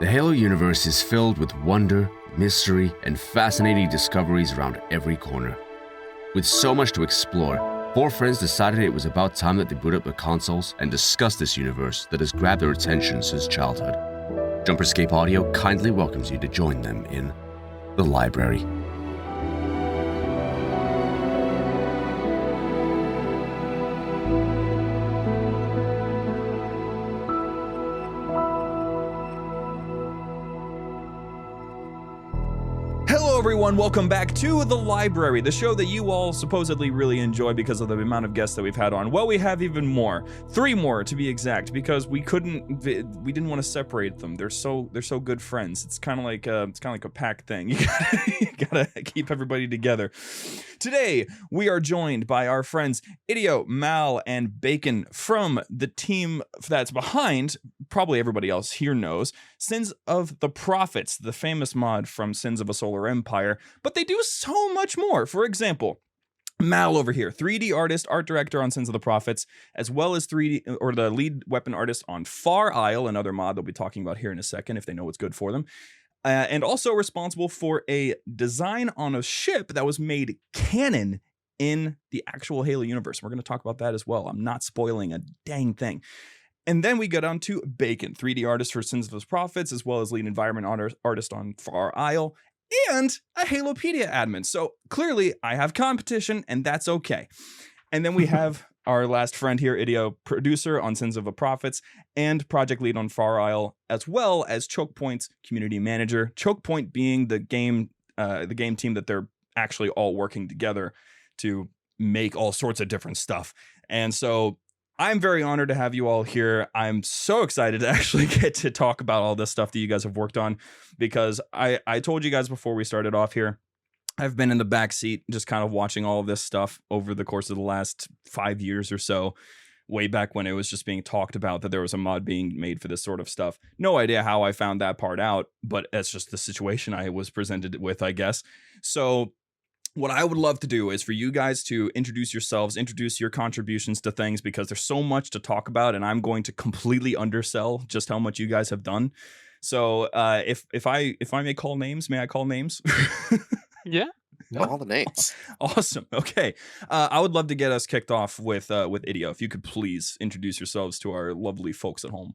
The Halo universe is filled with wonder, mystery, and fascinating discoveries around every corner. With so much to explore, four friends decided it was about time that they boot up their consoles and discuss this universe that has grabbed their attention since childhood. JumperScape Audio kindly welcomes you to join them in the library. Everyone, welcome back to The Library, the show that you all supposedly really enjoy because of the amount of guests that we've had on. Well, we have even more. 3 more to be exact, because we didn't want to separate them. They're so good friends. It's kind of like a pack thing. You gotta keep everybody together. Today, we are joined by our friends Idio, Mal, and Bacon from the team that's behind, probably everybody else here knows, Sins of the Prophets, the famous mod from Sins of a Solar Empire, but they do so much more. For example, Mal over here, 3D artist, art director on Sins of the Prophets, as well as the lead weapon artist on Far Isle, another mod they'll be talking about here in a second if they know what's good for them. And also responsible for a design on a ship that was made canon in the actual Halo universe. We're going to talk about that as well. I'm not spoiling a dang thing. And then we go down to Bacon, 3D artist for Sins of the Prophets, as well as lead environment artist on Far Isle, and a Halopedia admin. So clearly I have competition, and that's okay. And then we have our last friend here, Idio, producer on Sins of the Prophets and project lead on Far Isle, as well as Chokepoint's community manager. Chokepoint being the game team that they're actually all working together to make all sorts of different stuff. And so I'm very honored to have you all here. I'm so excited to actually get to talk about all this stuff that you guys have worked on, because I told you guys before we started off here, I've been in the back seat just kind of watching all of this stuff over the course of the last 5 years or so, way back when it was just being talked about that there was a mod being made for this sort of stuff. No idea how I found that part out, but that's just the situation I was presented with, I guess. So what I would love to do is for you guys to introduce yourselves, introduce your contributions to things, because there's so much to talk about, and I'm going to completely undersell just how much you guys have done. So if I may call names, may I call names? Yeah. All the names. Awesome. Okay. I would love to get us kicked off with Idio. If you could please introduce yourselves to our lovely folks at home.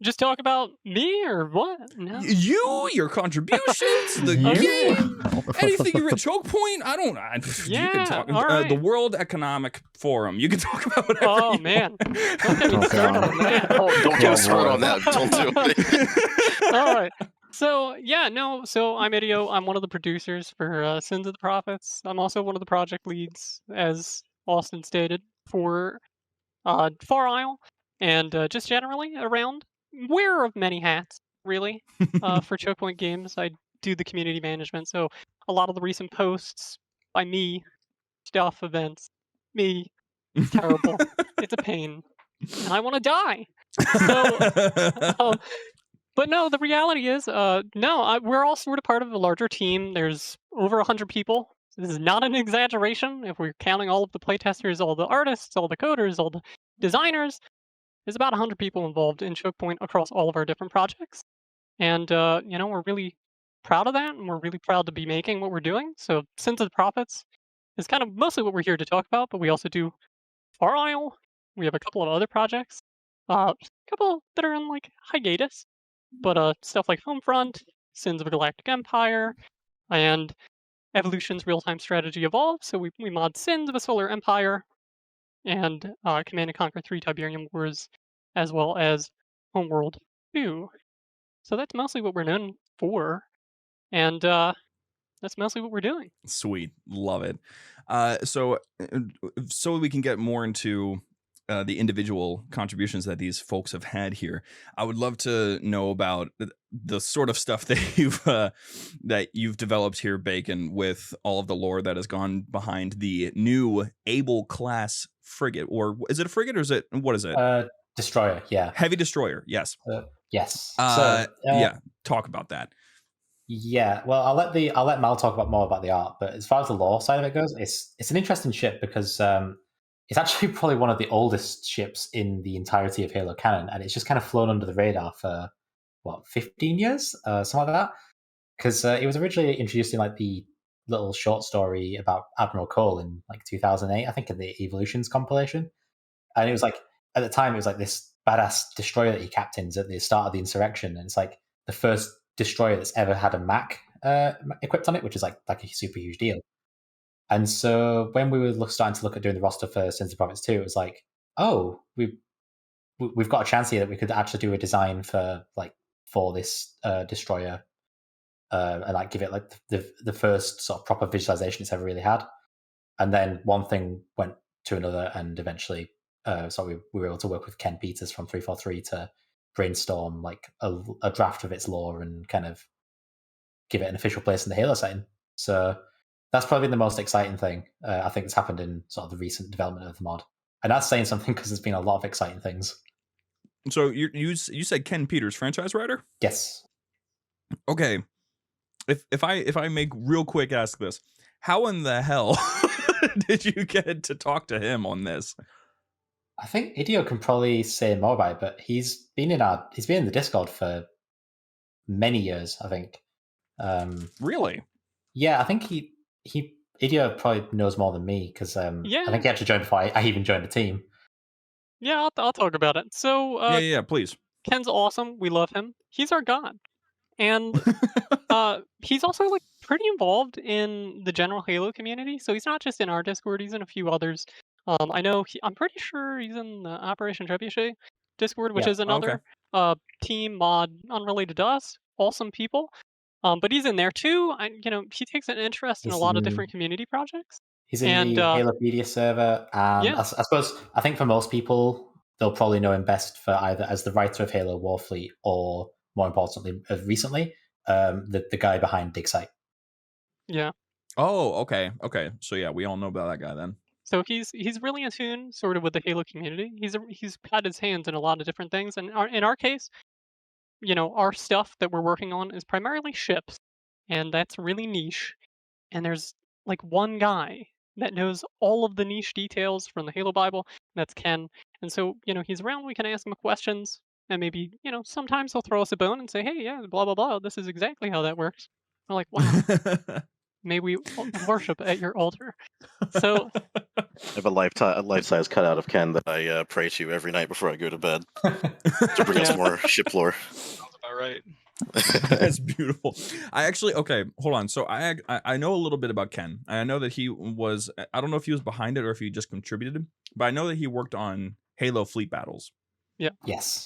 Just talk about me or what? No. Your contributions, the game, anything you're at Chokepoint. You can talk. Right. The World Economic Forum. You can talk about whatever. Oh man, don't get me started on that. Don't get us started on that. Don't do it. All right. So I'm Idio. I'm one of the producers for Sins of the Prophets. I'm also one of the project leads, as Austin stated, for Far Isle, and just generally around. Wearer of many hats, really. For Chokepoint Games, I do the community management, so a lot of the recent posts by me, stuff, events, me, it's terrible. It's a pain, and I want to die. So, but no, the reality is, we're all sort of part of a larger team. There's over 100 people. This is not an exaggeration. If we're counting all of the playtesters, all the artists, all the coders, all the designers, there's about 100 people involved in Chokepoint across all of our different projects. And, we're really proud of that, and we're really proud to be making what we're doing. So Sins of the Prophets is kind of mostly what we're here to talk about, but we also do Far Isle. We have a couple of other projects, a couple that are in, hiatus, but stuff like Homefront, Sins of a Galactic Empire, and Evolution's Real-Time Strategy Evolve. So we mod Sins of a Solar Empire, and Command & Conquer 3 Tiberium Wars, as well as Homeworld 2. So that's mostly what we're known for, and that's mostly what we're doing. Sweet. Love it. So we can get more into the individual contributions that these folks have had here, I would love to know about the sort of stuff that you've developed here, Bacon, with all of the lore that has gone behind the new Able class frigate. Or is it a frigate, or what is it? Destroyer, yeah. Heavy destroyer, yes. Yes. Yeah, talk about that. Yeah, well, I'll let Mal talk more about the art, but as far as the lore side of it goes, it's an interesting ship because it's actually probably one of the oldest ships in the entirety of Halo canon, and it's just kind of flown under the radar for 15 years, something like that. Because it was originally introduced in like the little short story about Admiral Cole in like 2008, I think, in the Evolutions compilation. And it was like, at the time, it was like this badass destroyer that he captains at the start of the insurrection. And it's like the first destroyer that's ever had a Mac equipped on it, which is like a super huge deal. And so when we were starting to look at doing the roster for Sins of Prophets 2, it was like, oh, we've got a chance here that we could actually do a design for this destroyer, and like give it like the first sort of proper visualization it's ever really had. And then one thing went to another, and eventually, so we were able to work with Ken Peters from 343 to brainstorm like a draft of its lore and kind of give it an official place in the Halo setting. So that's probably the most exciting thing I think that's happened in sort of the recent development of the mod. And that's saying something because there's been a lot of exciting things. So you said Ken Peters, franchise writer? Yes. Okay. If I make real quick ask this, how in the hell did you get to talk to him on this? I think Idio can probably say more about it, but he's been in the Discord for many years, I think. Really? Yeah, I think Idio probably knows more than me because I think he actually joined before I even joined the team. Yeah, I'll talk about it. So yeah, please. Ken's awesome. We love him. He's our god. And he's also like pretty involved in the general Halo community. So he's not just in our Discord, he's in a few others. I know I'm pretty sure he's in the Operation Trebuchet Discord, which is another team mod unrelated to us. Awesome people. But he's in there too. He takes an interest in a lot of different community projects. He's in the Halopedia server, and I think for most people, they'll probably know him best for either as the writer of Halo Warfleet or, more importantly, recently, the guy behind Dig-Site. Yeah. Oh, okay. So yeah, we all know about that guy then. So he's really in tune, sort of, with the Halo community. He's had his hands in a lot of different things, and in our case, our stuff that we're working on is primarily ships, and that's really niche. And there's like one guy that knows all of the niche details from the Halo Bible. And that's Ken. And so, he's around. We can ask him questions, and maybe, sometimes he'll throw us a bone and say, "Hey, yeah, blah blah blah. This is exactly how that works." We're like, "Wow, may we worship at your altar." So I have a life-size cutout of Ken that I pray to every night before I go to bed to bring us more ship lore. Sounds about right. That's beautiful. Hold on. So I know a little bit about Ken. I know that he was, I don't know if he was behind it or if he just contributed, but I know that he worked on Halo Fleet Battles. Yeah. Yes.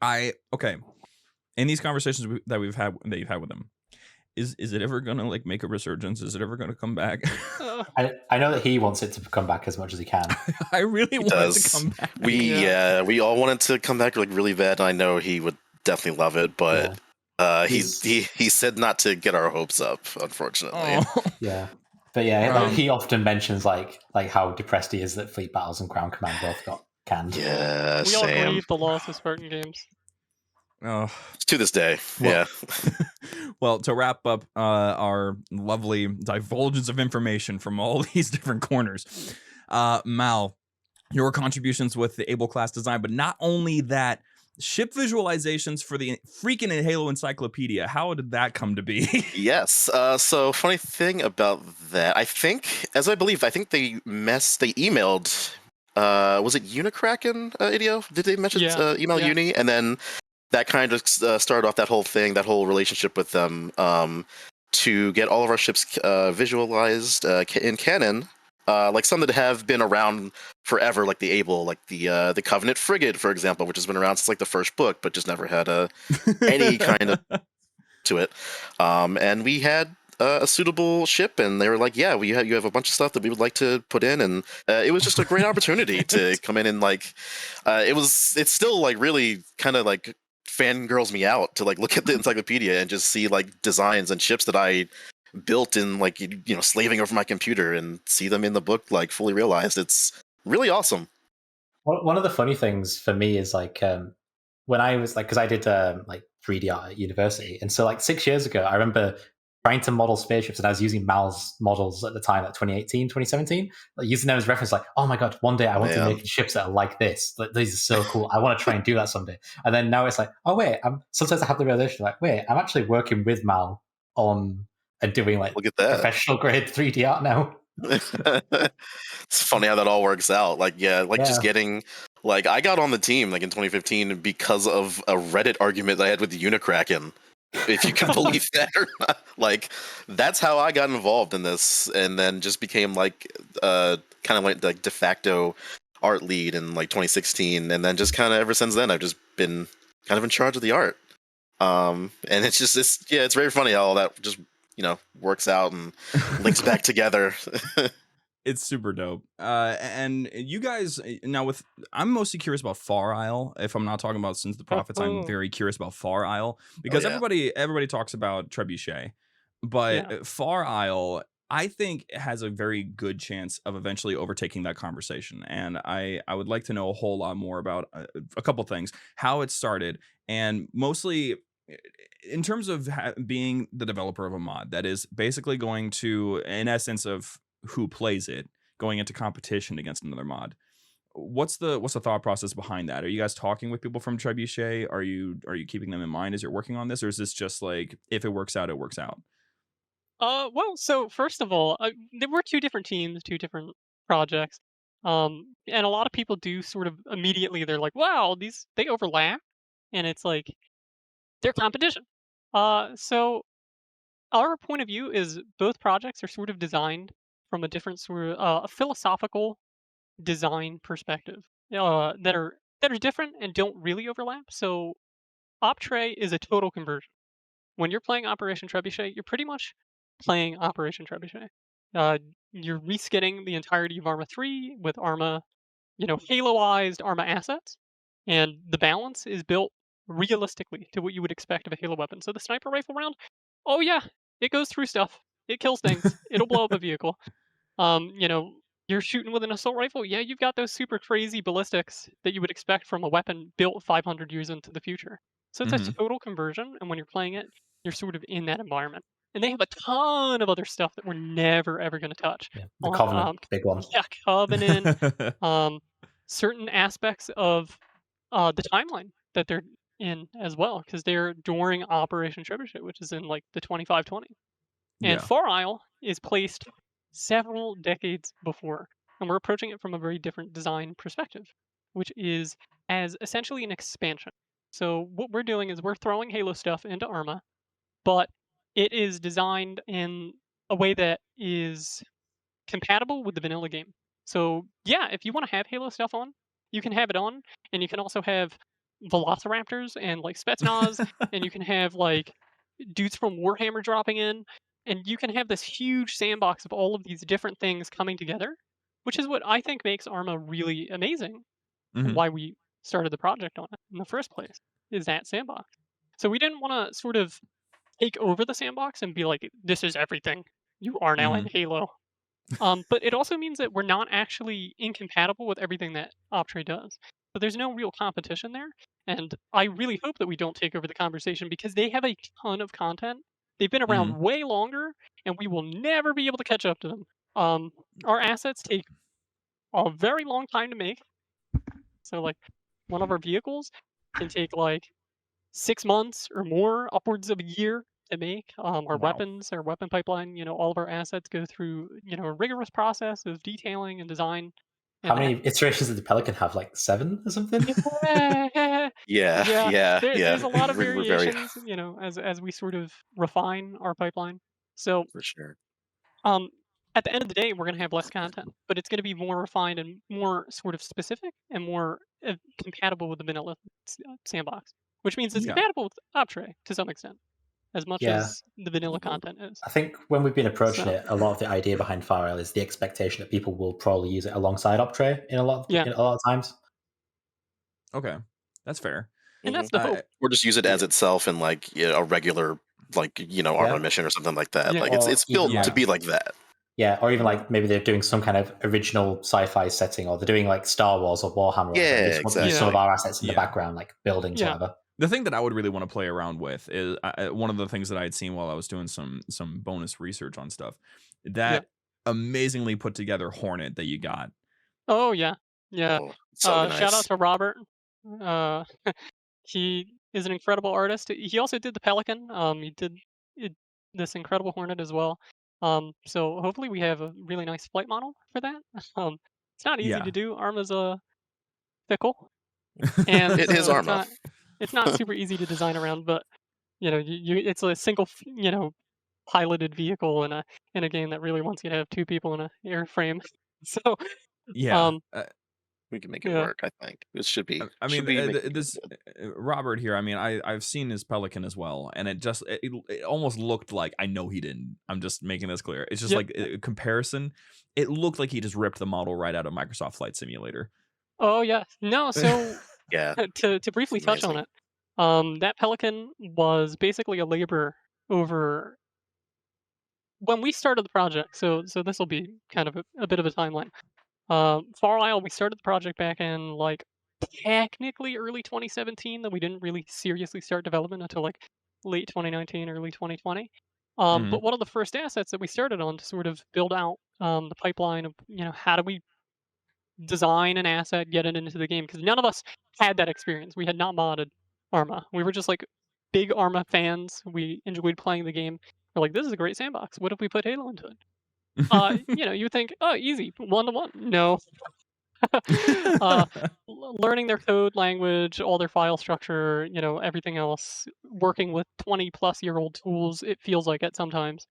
In these conversations that you've had with him, is it ever gonna like make a resurgence? Is it ever gonna come back? I know that he wants it to come back as much as he can. I really want it to come back. We all want it to come back like really bad. I know he would definitely love it, but he said not to get our hopes up, unfortunately. Oh. Yeah. But yeah, he often mentions like how depressed he is that Fleet Battles and Crown Command both got canned. Yeah, we all grieve the loss of Spartan Games. Oh, to this day. Yeah. Well, to wrap up our lovely divulgence of information from all these different corners, Mal, your contributions with the Able class design, but not only that, ship visualizations for the freaking Halo Encyclopedia. How did that come to be? Yes. So funny thing about that, I think they emailed. Was it Unicracken, Idio? Did they mention email Uni? And then that kind of started off that whole relationship with them to get all of our ships visualized in canon. Like some that have been around forever, like the Able, like the Covenant frigate, for example, which has been around since like the first book, but just never had any kind of to it. And we had a suitable ship, and they were like, "Yeah, you have a bunch of stuff that we would like to put in," and it was just a great opportunity to come in and like, it's still like really kind of like fangirls me out to like look at the encyclopedia and just see like designs and ships that I built in like slaving over my computer and see them in the book like fully realized. It's really awesome. One of the funny things for me is like when I was like, because I did like 3D art at university, and so like 6 years ago I remember trying to model spaceships, and I was using Mal's models at the time, like 2018, 2017, like using them as reference, like, oh my god, one day I want to make ships that are like this. Like, these are so cool. I want to try and do that someday. And then now it's like, oh wait, sometimes I have the realization, like, wait, I'm actually working with Mal on and doing like Look at that. professional grade 3D art now. It's funny how that all works out. Like, just getting, like, I got on the team like in 2015 because of a Reddit argument that I had with Unicracken. If you can believe that or not. Like, that's how I got involved in this, and then just became like kind of like de facto art lead in like 2016, and then just kind of ever since then I've just been kind of in charge of the art. And it's very funny how all that just works out and links back together. It's super dope. And you guys now I'm mostly curious about Far Isle. If I'm not talking about Sins of the Prophets, I'm very curious about Far Isle because everybody talks about Trebuchet, but Far Isle I think has a very good chance of eventually overtaking that conversation. And I would like to know a whole lot more about a couple things, how it started, and mostly in terms of being the developer of a mod that is basically going to, in essence of who plays it, going into competition against another mod. What's the thought process behind that? Are you guys talking with people from Trebuchet? Are you keeping them in mind as you're working on this, or is this just like, if it works out, it works out? Well, so first of all, there were two different teams, two different projects, and a lot of people do sort of immediately, they're like, wow, they overlap, and it's like they're competition. So our point of view is both projects are sort of designed from a different sort of philosophical design perspective that are different and don't really overlap. So Optray is a total conversion. When you're playing Operation Trebuchet, you're pretty much playing Operation Trebuchet. You're reskinning the entirety of Arma 3 with Arma, Haloized Arma assets, and the balance is built realistically to what you would expect of a Halo weapon. So the sniper rifle round, oh yeah, it goes through stuff. It kills things. It'll blow up a vehicle. You're shooting with an assault rifle. Yeah, you've got those super crazy ballistics that you would expect from a weapon built 500 years into the future. So it's a total conversion, and when you're playing it, you're sort of in that environment. And they have a ton of other stuff that we're never ever going to touch. Yeah, the Covenant, big one. Yeah, Covenant. Certain aspects of the timeline that they're in as well, because they're during Operation Trebuchet, which is in like the 2520. And Far Isle is placed several decades before, and we're approaching it from a very different design perspective, which is as essentially an expansion. So what we're doing is we're throwing Halo stuff into Arma, but it is designed in a way that is compatible with the vanilla game. So yeah, if you want to have Halo stuff on, you can have it on, and you can also have Velociraptors and like Spetsnaz, and you can have like dudes from Warhammer dropping in, and you can have this huge sandbox of all of these different things coming together, which is what I think makes Arma really amazing, and why we started the project on it in the first place, is that sandbox. So we didn't want to sort of take over the sandbox and be like, this is everything. You are now in Halo. But it also means that we're not actually incompatible with everything that Optray does. So there's no real competition there. And I really hope that we don't take over the conversation, because they have a ton of content. They've been around way longer, and we will never be able to catch up to them. Our assets take a very long time to make. So like one of our vehicles can take like 6 months or more, upwards of a year to make. Our weapons, our weapon pipeline, all of our assets go through, a rigorous process of detailing and design. How many iterations did the Pelican have? Like 7 or something? Yeah. There's a lot of We're variations, as we sort of refine our pipeline. So for sure. At the end of the day, we're going to have less content, but it's going to be more refined and more sort of specific and more compatible with the vanilla sandbox, which means it's compatible with Optray to some extent, as much as the vanilla content is. I think when we've been approaching it, a lot of the idea behind Far Isle is the expectation that people will probably use it alongside Optray in a lot of times. Okay, that's fair. And that's the hope. Or just use it as itself in like a regular Arma mission or something like that. Like it's built to be like that. Yeah, or even like maybe they're doing some kind of original sci-fi setting, or they're doing like Star Wars or Warhammer. Yeah, exactly. Some of our assets in the background, like buildings, whatever. The thing that I would really want to play around with is one of the things that I had seen while I was doing some bonus research on stuff. That amazingly put together Hornet that you got. Oh yeah, yeah. Oh, so nice. Shout out to Robert. He is an incredible artist. He also did the Pelican. He did this incredible Hornet as well. So hopefully we have a really nice flight model for that. It's not easy Yeah. to do. Arma's fickle, and It is so Arma. it's not super easy to design around. But it's a single piloted vehicle in a game that really wants you to have two people in an airframe. So Yeah. We can make it work. I think it should be. I mean, this Robert here. I mean, I've seen his Pelican as well, and it almost looked like, I know he didn't. I'm just making this clear. It's just like a comparison. It looked like he just ripped the model right out of Microsoft Flight Simulator. Oh yeah, no. So yeah, to briefly touch on it, that Pelican was basically a labor over when we started the project. So this will be kind of a bit of a timeline. Far Isle, we started the project back in like technically early 2017, though we didn't really seriously start development until like late 2019, early 2020. But one of the first assets that we started on to sort of build out the pipeline of how do we design an asset, get it into the game, because none of us had that experience. We had not modded Arma. We were just like big Arma fans. We enjoyed playing the game. We're like, this is a great sandbox. What if we put Halo into it? You would think, oh, easy, 1-to-1. No. Learning their code language, all their file structure, everything else, working with 20-plus-year-old tools, it feels like it sometimes,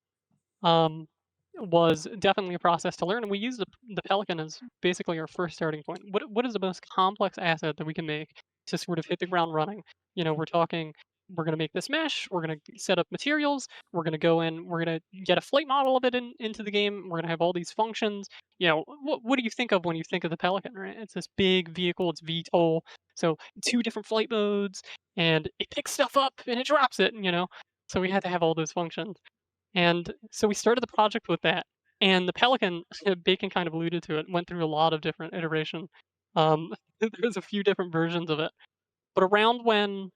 was definitely a process to learn. And we used the Pelican as basically our first starting point. What is the most complex asset that we can make to sort of hit the ground running? We're talking, we're going to make this mesh, we're going to set up materials, we're going to go in, we're going to get a flight model of it into the game, we're going to have all these functions. What do you think of when you think of the Pelican, right? It's this big vehicle, it's VTOL, so 2 different flight modes, and it picks stuff up and it drops it, so we had to have all those functions. And so we started the project with that. And the Pelican, Bacon kind of alluded to it, went through a lot of different iteration. There's a few different versions of it. But around when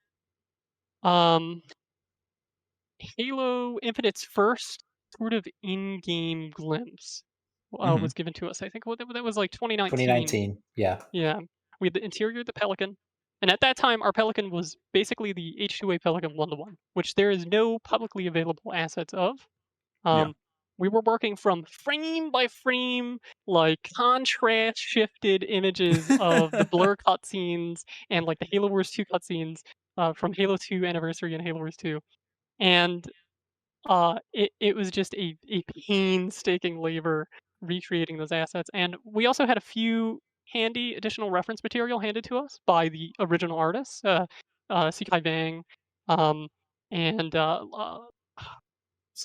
Halo Infinite's first sort of in-game glimpse was given to us, I think that was like 2019. 2019, yeah. Yeah. We had the interior of the Pelican. And at that time, our Pelican was basically the H2A Pelican 1-to-1, which there is no publicly available assets of. We were working from frame by frame, like contrast shifted images of the Blur cutscenes and like the Halo Wars 2 cutscenes from Halo 2 Anniversary and Halo Wars 2. And it was just a painstaking labor recreating those assets. And we also had a few handy additional reference material handed to us by the original artists, Sikai Bang, and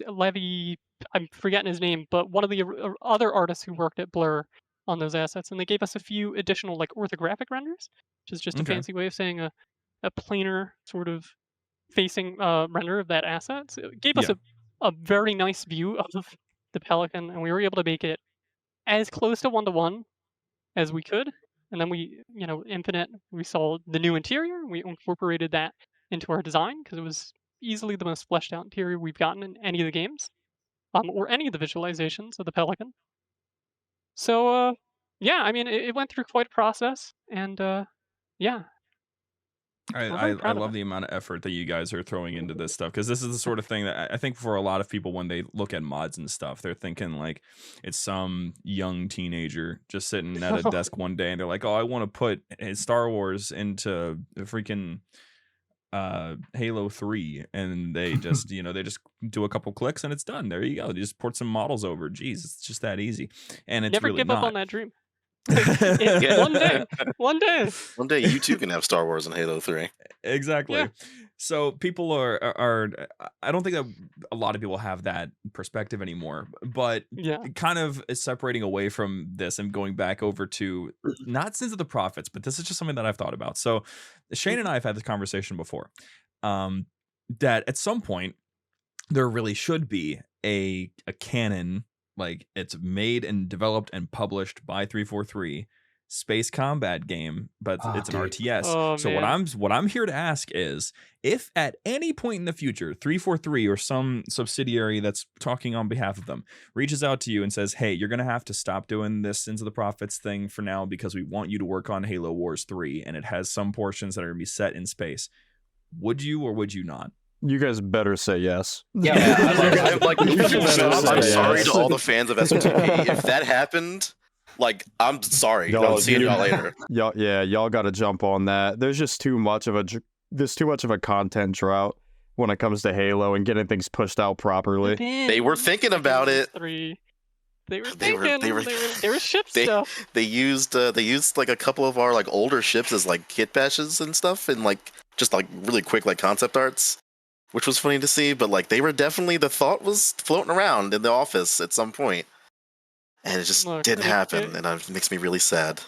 Levy, I'm forgetting his name, but one of the other artists who worked at Blur on those assets, and they gave us a few additional like orthographic renders, which is just a fancy way of saying a planar sort of facing render of that asset. So it gave us a very nice view of the Pelican, and we were able to make it as close to 1-to-1 as we could. And then we, Infinite, we saw the new interior. We incorporated that into our design because it was easily the most fleshed out interior we've gotten in any of the games, or any of the visualizations of the Pelican. So, yeah, I mean, it went through quite a process, and yeah. I love the amount of effort that you guys are throwing into this stuff, because this is the sort of thing that I think for a lot of people, when they look at mods and stuff, they're thinking like it's some young teenager just sitting at a desk one day and they're like, oh, I want to put Star Wars into freaking Halo 3, and they just they just do a couple clicks and it's done. There you go. They just port some models over. Jeez, it's just that easy. And it's never really give not. up on that dream. One day you too can have Star Wars and Halo 3. Exactly. Yeah. So people are I don't think that a lot of people have that perspective anymore, but kind of separating away from this and going back over to not Sins of the Prophets, but this is just something that I've thought about. So Shane and I have had this conversation before, that at some point there really should be a canon, like it's made and developed and published by 343, space combat game, but it's an RTS. Oh, so man. what I'm here to ask is, if at any point in the future 343 or some subsidiary that's talking on behalf of them reaches out to you and says, hey, you're gonna have to stop doing this Sins of the Prophets thing for now because we want you to work on Halo Wars 3 and it has some portions that are gonna be set in space, would you or would you not? You guys better say yes. Yeah, I'm sorry to all the fans of SOTP. If that happened, like, I'm sorry. I'll see y'all later. Y'all got to jump on that. There's just too much of a content drought when it comes to Halo and getting things pushed out properly. They were thinking about it. They were ship stuff. They used like a couple of our like older ships as like kit bashes and stuff, and like just like really quick like concept arts, which was funny to see. But like they were definitely, the thought was floating around in the office at some point, and it just didn't happen, and it makes me really sad.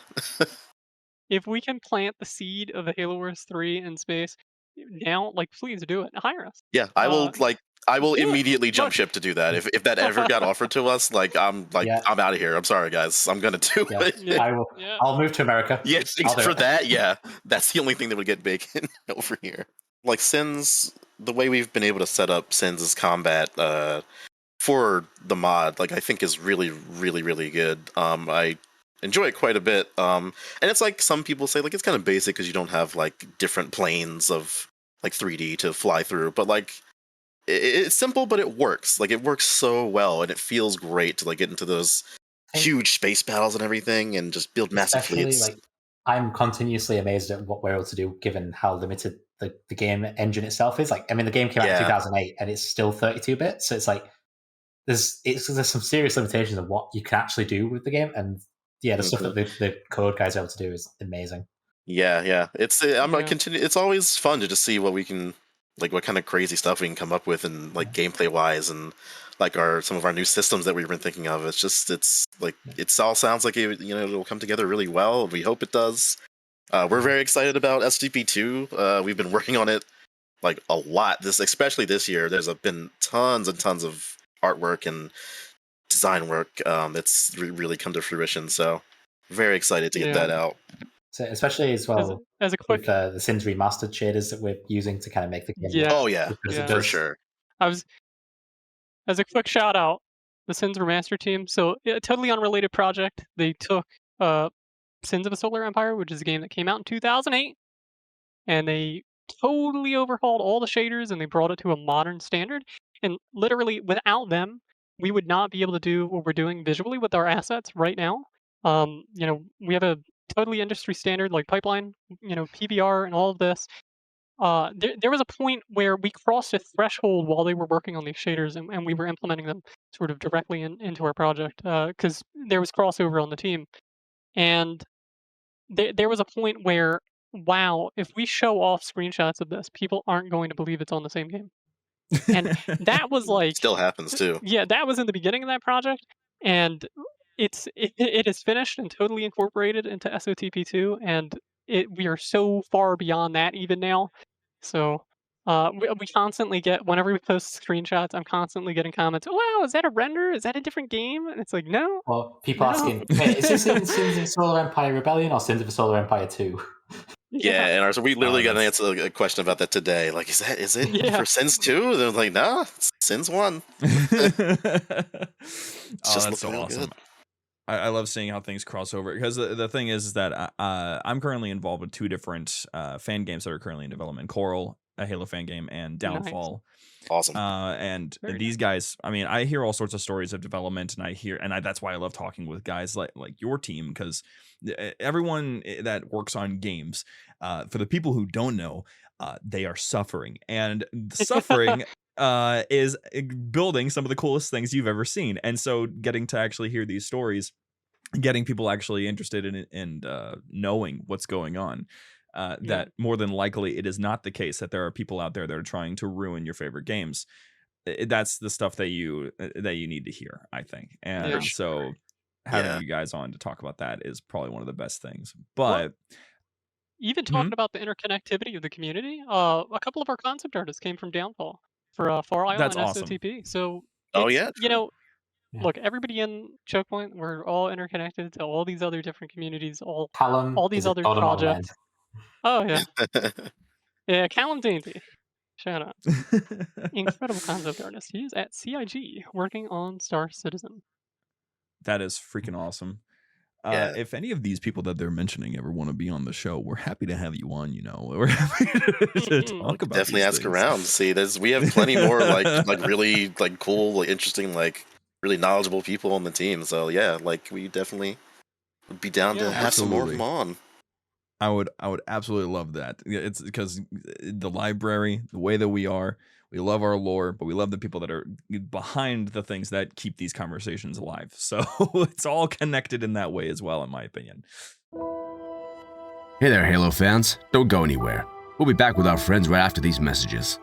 If we can plant the seed of a Halo Wars 3 in space now, like, please do it. Hire us. Yeah, I will immediately jump ship to do that. If that ever got offered to us, like I'm out of here. I'm sorry, guys. I'm gonna do it. Yeah. I will. Yeah. I'll move to America. Yes, for that. Yeah, that's the only thing that would get bacon over here. Like Sins, the way we've been able to set up Sins' combat for the mod, like I think is really, really, really good. I enjoy it quite a bit. And it's like some people say like it's kind of basic because you don't have like different planes of like 3D to fly through, but like it's simple, but it works. Like it works so well, and it feels great to like get into those huge space battles and everything, and just build massive fleets. Like, I'm continuously amazed at what we're able to do, given how limited the game engine itself is. Like, I mean, the game came out in 2008, and it's still 32-bit, so it's like there's some serious limitations of what you can actually do with the game, and the stuff that the code guys are able to do is amazing. Yeah. It's always fun to just see what we can, like, what kind of crazy stuff we can come up with, and like gameplay wise, and like some of our new systems that we've been thinking of. It's like it all sounds like it'll come together really well. We hope it does. We're very excited about SDP2. We've been working on it like a lot. Especially this year, there's been tons and tons of artwork and design work that's really come to fruition. So very excited to get that out. So especially as well as a quick with the Sins remastered shaders that we're using to kind of make the game. For sure. As a quick shout out, the Sins remaster team. So a totally unrelated project. They took Sins of a Solar Empire, which is a game that came out in 2008, and they totally overhauled all the shaders and they brought it to a modern standard. And literally, without them, we would not be able to do what we're doing visually with our assets right now. We have a totally industry standard like pipeline, PBR and all of this. There was a point where we crossed a threshold while they were working on these shaders, and we were implementing them sort of directly into our project because there was crossover on the team. And there was a point where, wow, if we show off screenshots of this, people aren't going to believe it's on the same game. And that was like still happens too. Yeah, that was in the beginning of that project, and it is finished and totally incorporated into SOTP2, and we are so far beyond that even now. So we constantly get, whenever we post screenshots, I'm constantly getting comments. Wow, is that a render? Is that a different game? And it's like, no. Well, people asking, hey, is this in Sins of Solar Empire Rebellion or Sins of Solar Empire 2? Yeah, and so we literally got an answer a question about that today. Like, is it for Sins 2? They're like, nah, it's Sins 1. That's so awesome. I love seeing how things cross over, because the thing is that I'm currently involved with two different fan games that are currently in development: Coral, a Halo fan game, and Downfall. Nice. Awesome. And these guys, I mean, I hear all sorts of stories of development, and that's why I love talking with guys like your team, because everyone that works on games, for the people who don't know, they are suffering, and suffering is building some of the coolest things you've ever seen. And so getting to actually hear these stories, getting people actually interested in it and knowing what's going on, that more than likely it is not the case that there are people out there that are trying to ruin your favorite games. That's the stuff that you need to hear, I think. And so having you guys on to talk about that is probably one of the best things. But even talking about the interconnectivity of the community, a couple of our concept artists came from Downfall for Far Isle and awesome. SOTP. So Look, everybody in Chokepoint, we're all interconnected to all these other different communities, all Callum these is a other god among men. projects. Oh yeah, yeah. Callum Dainty, shout out, incredible concept artist. He is at CIG working on Star Citizen. That is freaking awesome. Yeah. If any of these people that they're mentioning ever want to be on the show, we're happy to have you on. We're happy to talk about. Definitely these ask things. around. See, we have plenty more like really like cool, like interesting, like really knowledgeable people on the team. So yeah, like we definitely would be down to have some more of them on. I would absolutely love that. It's because the library, the way that we are, we love our lore, but we love the people that are behind the things that keep these conversations alive. So it's all connected in that way as well, in my opinion. Hey there, Halo fans. Don't go anywhere. We'll be back with our friends right after these messages.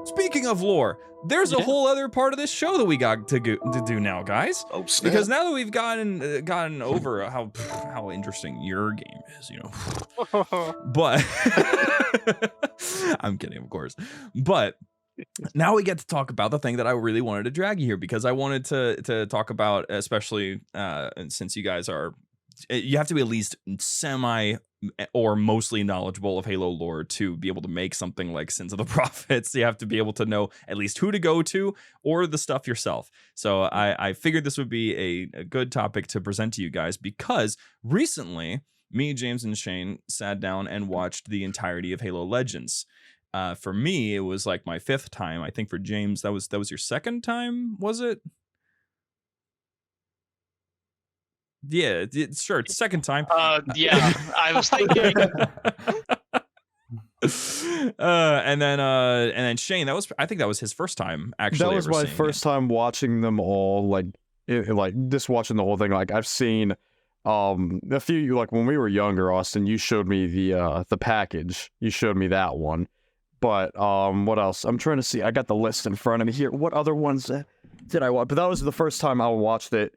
Speaking of lore, there's a whole other part of this show that we got to do now, guys. Oh, snap. Because now that we've gotten over how interesting your game is, but I'm kidding, of course. But now we get to talk about the thing that I really wanted to drag you here, because I wanted to talk about, especially since you guys you have to be at least semi or mostly knowledgeable of Halo lore to be able to make something like Sins of the Prophets. You have to be able to know at least who to go to or the stuff yourself. So I figured this would be a good topic to present to you guys, because recently me, James, and Shane sat down and watched the entirety of Halo Legends. For me, it was like my 5th time. I think for James, that was your 2nd time, was it? Yeah, sure. It's 2nd time. Yeah, I was thinking. And then Shane, I think that was his 1st time actually. That was my first time watching them all, like just watching the whole thing. Like I've seen a few, like when we were younger, Austin, you showed me the package. You showed me that one. But what else? I'm trying to see. I got the list in front of me here. What other ones did I watch? But that was the first time I watched it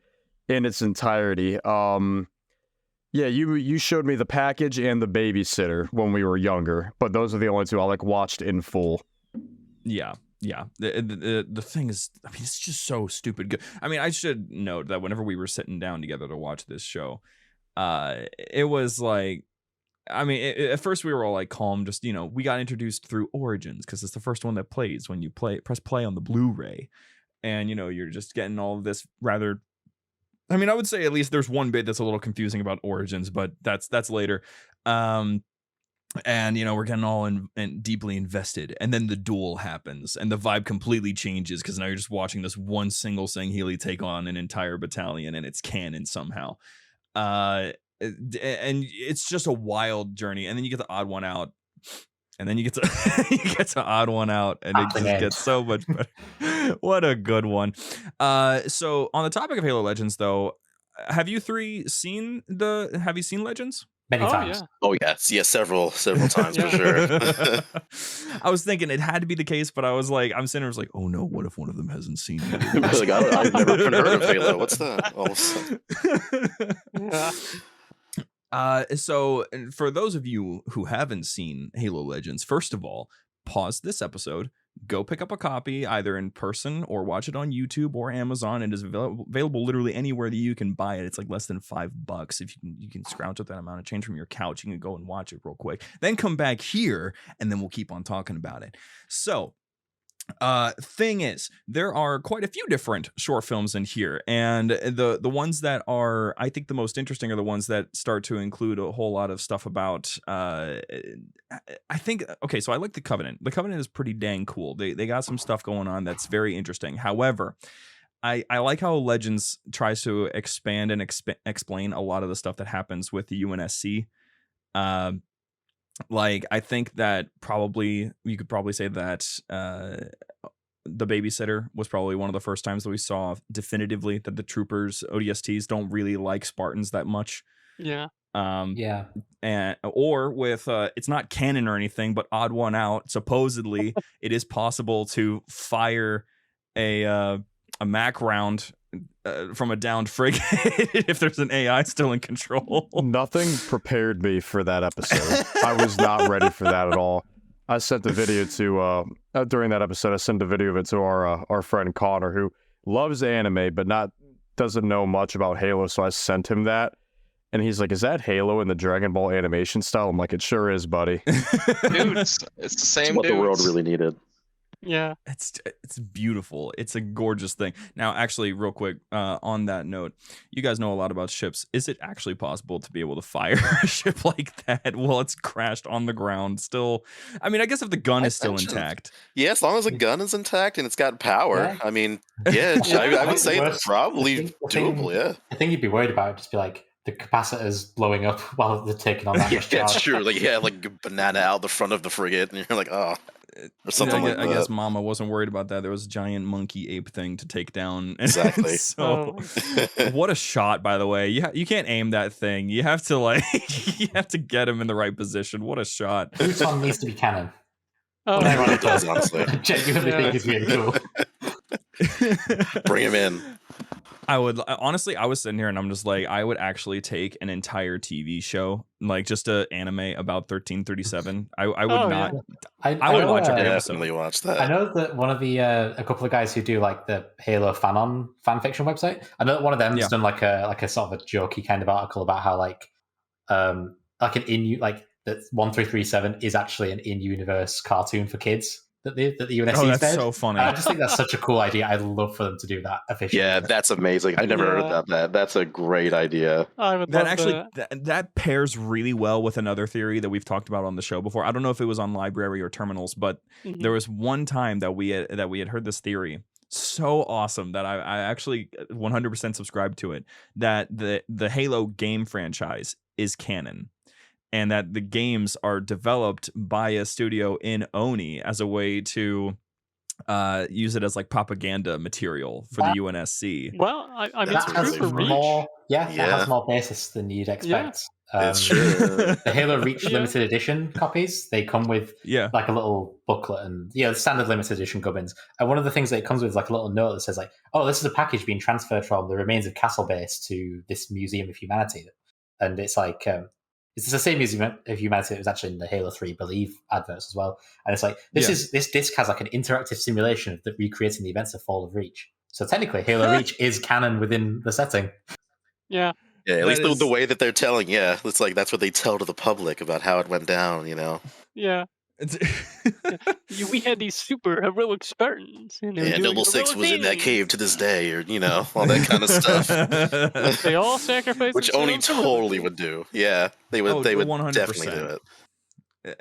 in its entirety. Yeah, you showed me the package and the babysitter when we were younger, but those are the only two I watched in full. Yeah. The thing is, I mean, it's just so stupid good. I mean, I should note that whenever we were sitting down together to watch this show, it was like, I mean, at first we were all like calm, just, we got introduced through Origins because it's the first one that plays when you press play on the Blu-ray, and you're just getting all of this rather. I mean, I would say at least there's one bit that's a little confusing about Origins, but that's later. And we're getting all deeply invested, and then the duel happens, and the vibe completely changes because now you're just watching this one single Sangheili take on an entire battalion, and it's canon somehow. And it's just a wild journey, and then you get the odd one out. And then you get to odd one out, and it just gets so much better. What a good one. So on the topic of Halo Legends, though, have you seen Legends? Many times. Yeah. Oh yes, several times for sure. I was thinking it had to be the case, but I was like, I'm sitting there, I was like, oh no, what if one of them hasn't seen it? Like, I've never heard of Halo. What's that? So for those of you who haven't seen Halo Legends, first of all, pause this episode, go pick up a copy either in person or watch it on YouTube or Amazon. It is available literally anywhere that you can buy it. It's like less than $5. If you can scrounge up that amount of change from your couch, you can go and watch it real quick. Then come back here, and then we'll keep on talking about it. So thing is, there are quite a few different short films in here, and the ones that are, I think, the most interesting are the ones that start to include a whole lot of stuff about I think, okay, so I like the Covenant. The Covenant is pretty dang cool. They got some stuff going on that's very interesting. However, I like how Legends tries to expand and explain a lot of the stuff that happens with the UNSC. Like, I think that you could probably say that the babysitter was probably one of the first times that we saw definitively that the troopers, ODSTs, don't really like Spartans that much. Yeah. Or with it's not canon or anything, but odd one out. Supposedly, it is possible to fire a Mac round from a downed frigate if there's an AI still in control. Nothing prepared me for that episode. I was not ready for that at all. I sent the video to during that episode. I sent a video of it to our friend Connor, who loves anime but doesn't know much about Halo. So I sent him that, and he's like, "Is that Halo in the Dragon Ball animation style?" I'm like, "It sure is, buddy." Dudes, it's the same. It's what the world really needed. Yeah, it's beautiful. It's a gorgeous thing. Now, actually, real quick, on that note, you guys know a lot about ships. Is it actually possible to be able to fire a ship like that while it's crashed on the ground? Still, I mean, I guess if the gun is still intact. Yeah, as long as the gun is intact and it's got power. Yeah. I mean, yeah, I would say it's probably doable. Yeah, I think you'd be worried about it, just be like the capacitors blowing up while they're taking on that much charge. It's true. Like like banana out the front of the frigate, and you're like, oh. Or something like that. I guess Mama wasn't worried about that. There was a giant monkey ape thing to take down. Exactly. So, what a shot, by the way. You can't aim that thing. You have to you have to get him in the right position. What a shot. Pluton needs to be canon. Oh, it does, honestly. I genuinely think it's really cool. Bring him in. I would honestly, I was sitting here and I'm just like, I would actually take an entire TV show, like just a anime about 1337. I would not. Yeah. I would watch I every definitely episode. watch that. I know that one of the a couple of guys who do like the Halo fan fiction website. I know that one of them's done like a sort of a jokey kind of article about how like that 1337 is actually an in-universe cartoon for kids that the UNSC that's so funny. I just think that's such a cool idea. I'd love for them to do that officially. Yeah, that's amazing. I never heard about that. That's a great idea. I would That love actually that. that pairs really well with another theory that we've talked about on the show before. I don't know if it was on Library or Terminals, but there was one time that we had heard this theory so awesome that I actually 100% subscribed to it, that the Halo game franchise is canon, and that the games are developed by a studio in Oni as a way to use it as like propaganda material for the UNSC. Well, I mean, That it's true has for Reach. more, that has more basis than you'd expect. It's true. The Halo Reach limited edition copies, they come with like a little booklet and the standard limited edition gubbins. And one of the things that it comes with is like a little note that says like, oh, this is a package being transferred from the remains of Castle Base to this Museum of Humanity. And it's like, it's the same Museum of Humanity that was actually in the Halo 3 Believe adverts as well. And it's like, this disc has like an interactive simulation of recreating the events of Fall of Reach. So technically, Halo Reach is canon within the setting. Yeah. Yeah, at least the way that they're telling, it's like that's what they tell to the public about how it went down, Yeah. We had these super heroic Spartans. And Noble Six was in that cave to this day, or all that kind of stuff. They all sacrificed, which Oni totally would do. Yeah, they would. They would 100%. definitely do it.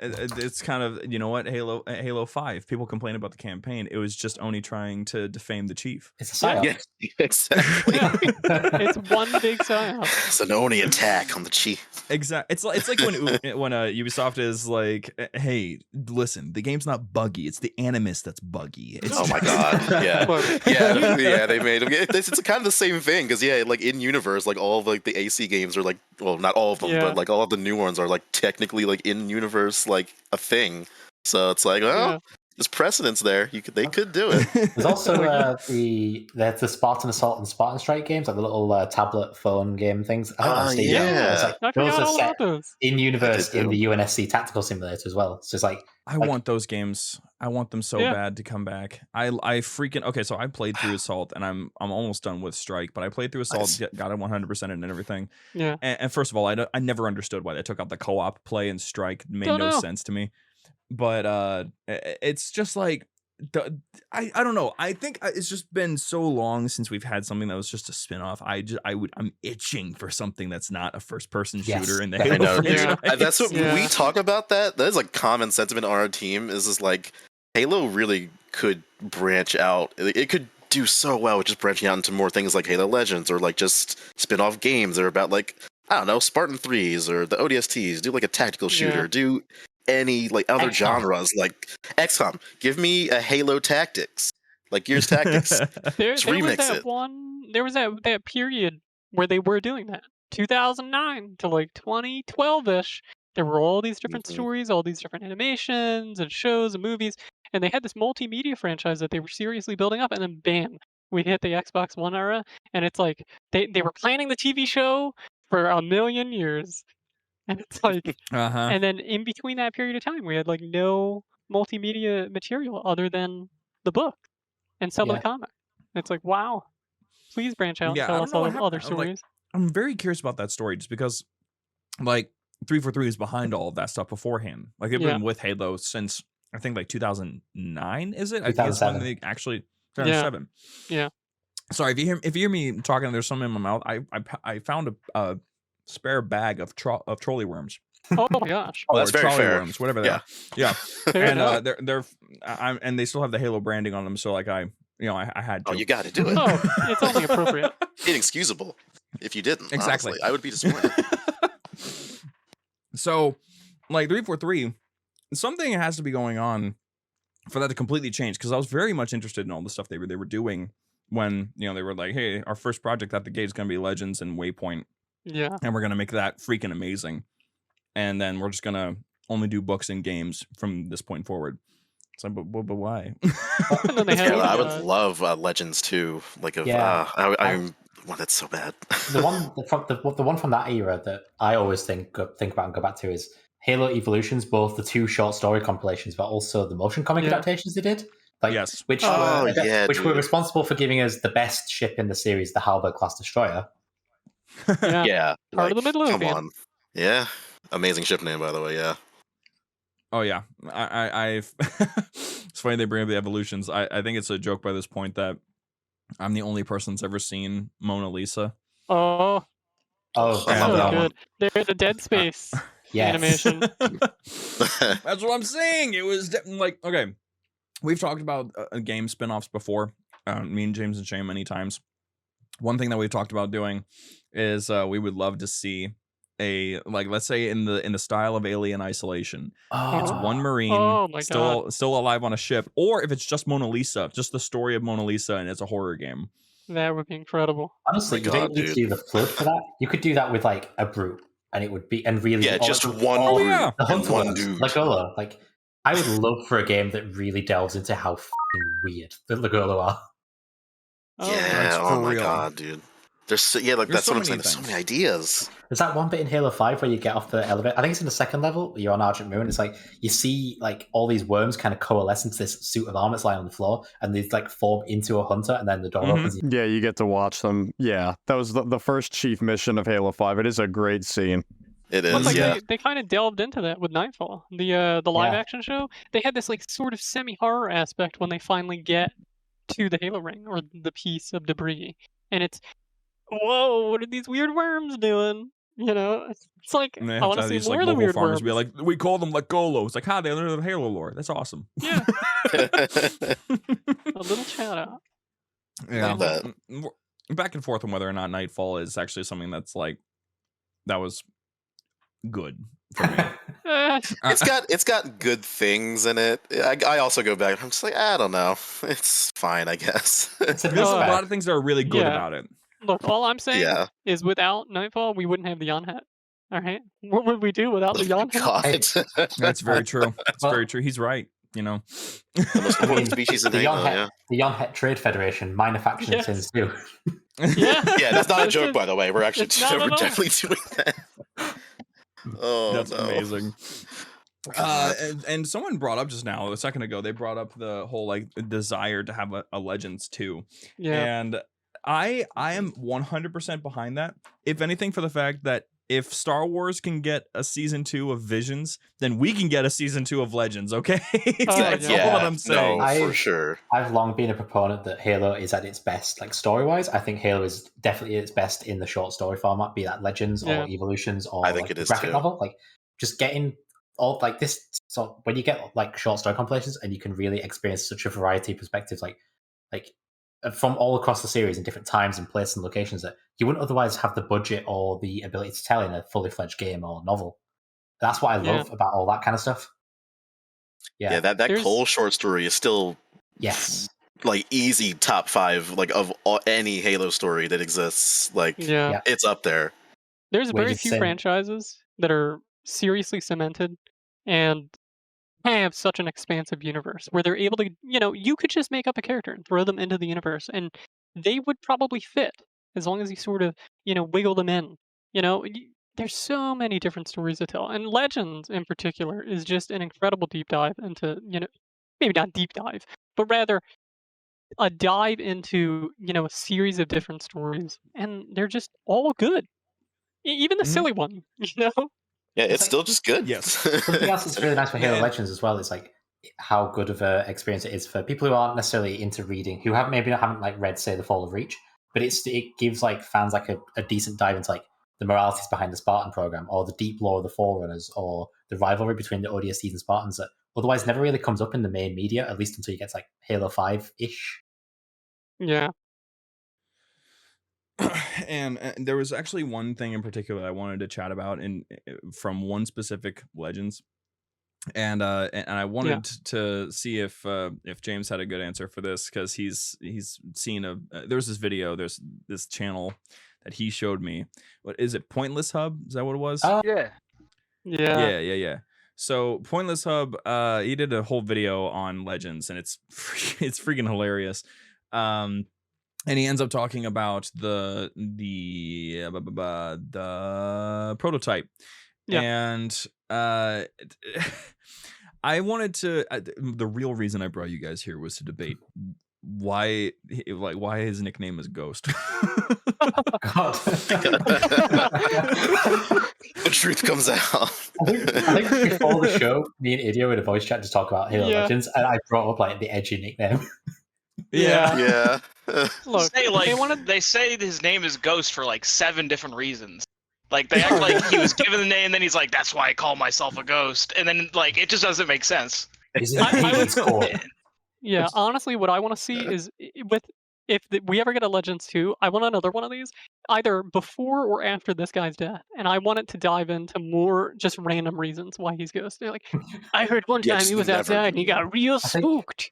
It's kind of, you know what, Halo 5, people complain about the campaign. It was just Oni trying to defame the chief. It's a psyop. Yeah, exactly. It's one big psyop. It's an Oni attack on the chief. Exactly. It's like when Ubisoft is like, hey, listen, the game's not buggy. It's the Animus that's buggy. Oh my god. Yeah. They made them. It's kind of the same thing because like in universe, like all of like the AC games are like, well, not all of them, but like all of the new ones are like technically like in universe, like a thing. So it's like, well, there's precedence there. They could do it. There's also the Spartan Assault and Spartan Strike games, like the little tablet phone game things. It's like, I those forgot are all set about those. in universe in the UNSC tactical simulator as well. So it's like, I want those games. I want them so bad to come back. I freaking okay. So I played through Assault and I'm almost done with Strike, but I played through Assault, got it 100% and everything. Yeah. And first of all, I never understood why they took out the co-op play in Strike. It made no sense to me. But it's just like I don't know. I think it's just been so long since we've had something that was just a spin-off. I'm itching for something that's not a first-person shooter in the Halo franchise. That's what we talk about. That is like common sentiment on our team. Is like Halo really could branch out. It could do so well with just branching out into more things like Halo Legends or like just spin-off games that are about like, I don't know, Spartan 3s or the ODSTs. Do like a tactical shooter. Do any like other genres like XCOM. Give me a Halo Tactics, like Gears Tactics. There was that period where they were doing that, 2009 to like 2012ish. There were all these different stories, all these different animations and shows and movies, and they had this multimedia franchise that they were seriously building up. And then bam, we hit the Xbox One era, and it's like they were planning the TV show for a million years. And it's like, and then in between that period of time, we had like no multimedia material other than the book and some of Yeah. the comic. It's like, wow, please branch out and Yeah, tell I don't us know what other happened. Like, stories. I'm very curious about that story just because, like, 343 is behind all of that stuff beforehand. Like, they've Yeah. been with Halo since, I think, like 2009, is it? I think it's when 2007. they actually, Yeah. 2007. Yeah. Sorry, if you hear me talking, there's something in my mouth. I found a spare bag of trolley worms. Oh my gosh. Oh, that's Or very trolley fair. worms, whatever they Yeah. are. Yeah. Fair And enough. and they still have the Halo branding on them, so like I had to. Oh, you got to do it. Oh, it's only appropriate. Inexcusable if you didn't. Exactly. Honestly, I would be disappointed. So, like 343, something has to be going on for that to completely change, because I was very much interested in all the stuff they were doing when they were like, hey, our first project at the gate is going to be Legends and Waypoint, Yeah. and we're going to make that freaking amazing, and then we're just going to only do books and games from this point forward. So, but why? And then they had I would love Legends too. Like, well, that's so bad. The one from that era that I always think about and go back to is Halo Evolutions, both the 2 short story compilations, but also the motion comic adaptations they did. Like, yes. which were responsible for giving us the best ship in the series, the Halberd class destroyer. Yeah. Part of the Midlothian. Come on. Yeah. Amazing ship name, by the way. Yeah. Oh yeah, I've. It's funny they bring up the evolutions. I think it's a joke by this point that I'm the only person that's ever seen Mona Lisa. Oh, I love so that good. There's a Dead Space animation. That's what I'm saying. It was like, okay, we've talked about game spin-offs before, me and James and Shane many times. One thing that we've talked about doing is we would love to see a, like, let's say in the style of Alien Isolation. It's one Marine still alive on a ship, or if it's just Mona Lisa, just the story of Mona Lisa, and it's a horror game. That would be incredible. Honestly, you don't need to do the flood for that. You could do that with like a brute, and it would be just one brute and one dude. Legola. Like, I would love for a game that really delves into how fucking weird the Legola are. Yeah, oh my god, dude. That's what I'm saying. There's so many ideas. There's that one bit in Halo 5 where you get off the elevator. I think it's in the second level. You're on Argent Moon. It's like you see like all these worms kind of coalesce into this suit of armor that's lying on the floor, and they like form into a hunter, and then the door opens. Yeah, you get to watch them. Yeah, that was the first chief mission of Halo 5. It is a great scene. It is. Well, like they kind of delved into that with Nightfall, the live action show. They had this like sort of semi horror aspect when they finally get to the Halo ring or the piece of debris, and it's, whoa, what are these weird worms doing? It's like, I want to see more of the weird worms. Be like, we call them Legolo. It's like, how they learned the Halo lore. That's awesome. Yeah. A little shout out. Yeah. Love that. Back and forth on whether or not Nightfall is actually something that's like, that was good for me. It's got good things in it. I also go back. I'm just like, I don't know. It's fine, I guess. There's a lot of things that are really good about it. Look, all I'm saying is without Nightfall, we wouldn't have the Yonhet. All right? What would we do without the Yonhet? That's very true. That's very true. He's right. The most important species in Halo, the Yonhet Trade Federation, minor faction of Sins too. Yeah, that's not a joke, by the way. We're actually definitely doing that. Oh, that's amazing. And someone brought up just now a second ago. They brought up the whole like desire to have a Legends 2. Yeah, and I am 100% behind that. If anything, for the fact that if Star Wars can get a season 2 of Visions, then we can get a season 2 of Legends. Okay, that's all that I'm saying. For sure. I've long been a proponent that Halo is at its best, like story-wise. I think Halo is definitely at its best in the short story format, be that Legends or Evolutions or I think it is graphic too. novel. Like, just getting all like this. So when you get like short story compilations and you can really experience such a variety of perspectives, like from all across the series in different times and places and locations that you wouldn't otherwise have the budget or the ability to tell in a fully fledged game or novel. That's what I love about all that kind of stuff. Yeah, that Cole short story is still like easy top 5 like of any Halo story that exists. Like it's up there. There's very few franchises that are seriously cemented and have such an expansive universe where they're able to, you could just make up a character and throw them into the universe and they would probably fit as long as you sort of, wiggle them in. there's so many different stories to tell, and Legends in particular is just an incredible deep dive into, maybe not deep dive, but rather a dive into, a series of different stories, and they're just all good. Even the Mhm. silly one, Yeah, it's like- still just good. Yes. Something else that's really nice for Halo Yeah. Legends as well is like how good of a experience it is for people who aren't necessarily into reading, who haven't like read, say, The Fall of Reach, but it gives like fans like a decent dive into like the moralities behind the Spartan program, or the deep lore of the Forerunners, or the rivalry between the ODSTs and Spartans that otherwise never really comes up in the main media, at least until you get to like Halo 5-ish. Yeah. And there was actually one thing in particular I wanted to chat about from one specific Legends. And I wanted to see if James had a good answer for this, because he's seen there's this video, there's this channel that he showed me. What is it? Pointless Hub? Is that what it was? Yeah. So Pointless Hub, he did a whole video on Legends, and it's freaking hilarious. And he ends up talking about the prototype. Yeah. And I wanted to. The real reason I brought you guys here was to debate why his nickname is Ghost. God. The truth comes out. I think before the show, me and Idio in a voice chat to talk about Halo Yeah. Legends, and I brought up like the edgy nickname. Yeah. Look, They say his name is Ghost for like 7 different reasons. Like they act like he was given the name, then he's like, "That's why I call myself a ghost," and then like it just doesn't make sense. Yeah, honestly, what I want to see is if we ever get a Legends 2, I want another one of these, either before or after this guy's death, and I want it to dive into more just random reasons why he's ghosted. Like, I heard one time he was outside and he got real spooked.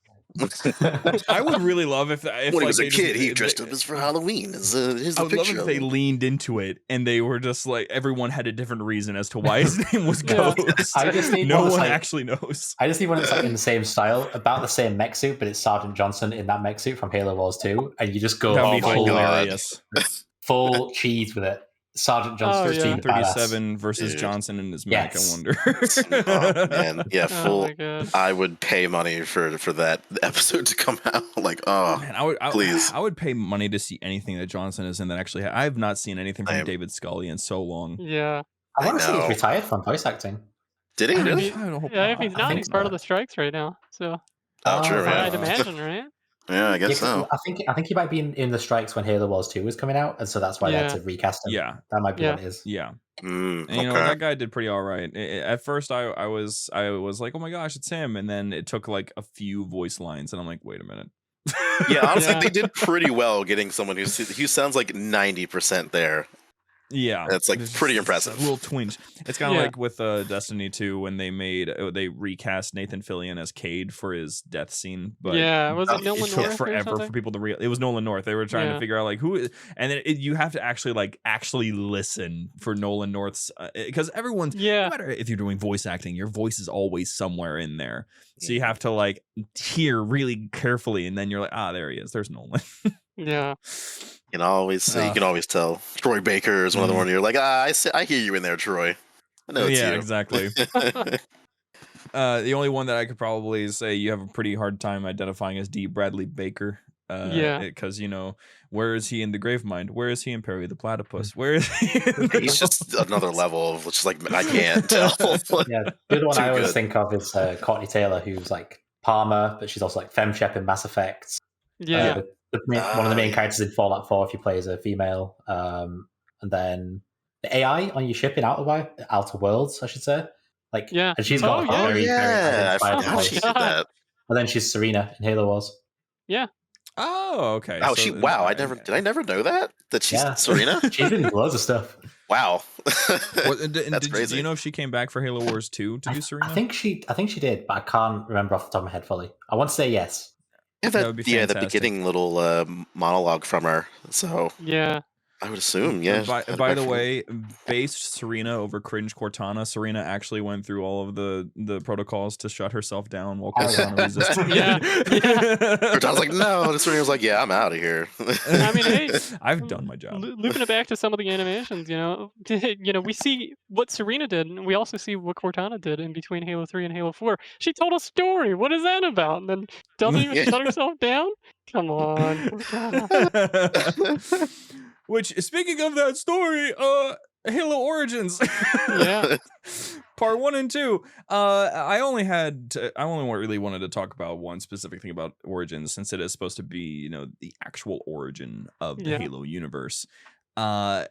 I would really love if when he was a kid, he dressed up as for Halloween. I would love if they leaned into it and they were just like, everyone had a different reason as to why his name was Ghost. I just need no one one like, actually knows. I just need one that's like in the same style, about the same mech suit, but it's Sergeant Johnson in that mech suit from Halo Wars 2, and you just go That'd be full, hilarious. full cheese with it. Sergeant Johnson 37 versus Johnson and his mech. I wonder. Oh, man. Yeah, full. Oh, I would pay money for that episode to come out. Like, oh, man, please. I would pay money to see anything that Johnson is in that actually. I have not seen anything from David Scully in so long. Yeah. I want to say he's retired from voice acting. Did he really? Yeah, if he's not, he's part of the strikes right now. So. Oh, true. I'd imagine, right? Yeah, I guess so. I think he might be in the strikes when Halo Wars 2 was coming out, and so that's why they had to recast him. Yeah, that might be what it is. Yeah, and that guy did pretty all right. At first, I was like, oh my gosh, it's him, and then it took like a few voice lines, and I'm like, wait a minute. Yeah, honestly, they did pretty well getting someone who sounds like 90% there. Yeah, that's like pretty impressive. A little twinge. It's kind of like with Destiny 2 when they recast Nathan Fillion as Cade for his death scene. But was it Nolan North? North? Took forever for people to it was Nolan North. They were trying to figure out like who, and then you have to actually listen for Nolan North's because everyone's no matter if you're doing voice acting, your voice is always somewhere in there. So you have to like hear really carefully, and then you're like, there he is. There's Nolan. Yeah. You can always tell. Troy Baker is one of the ones you're like, I hear you in there, Troy. I know it's you. Exactly. The only one that I could probably say you have a pretty hard time identifying is D. Bradley Baker. Because where is he in the Gravemind? Where is he in Perry the Platypus? Where is he? He's just another level of just like I can't tell. Yeah, the other one I always think of is Courtney Taylor, who's like Palmer, but she's also like FemShep in Mass Effect. Yeah. One of the main characters in Fallout 4 if you play as a female. And then the AI on your ship in Outer Worlds, I should say. Like, and she's got very I forgot she did that. And then she's Serena in Halo Wars. Yeah. Oh, okay. Oh, did I never know that she's Serena? She's been in loads of stuff. Wow. That's crazy. Do you know if she came back for Halo Wars 2 to do Serena? I think she did, but I can't remember off the top of my head fully. I want to say yes. Yeah, the beginning little monologue from her. So yeah, I would assume, yeah. By the way, based Serena over cringe Cortana, Serena actually went through all of the protocols to shut herself down while Cortana resisted. Yeah. Cortana's like, no, and Serena's like, yeah, I'm out of here. I mean, hey, I've done my job. Looping it back to some of the animations, we see what Serena did, and we also see what Cortana did in between Halo 3 and Halo 4. She told a story. What is that about? And then doesn't even shut herself down? Come on, Cortana. Which, speaking of that story, Halo Origins. Yeah. Part 1 and 2. I only really wanted to talk about one specific thing about Origins, since it is supposed to be, the actual origin of the Halo universe. A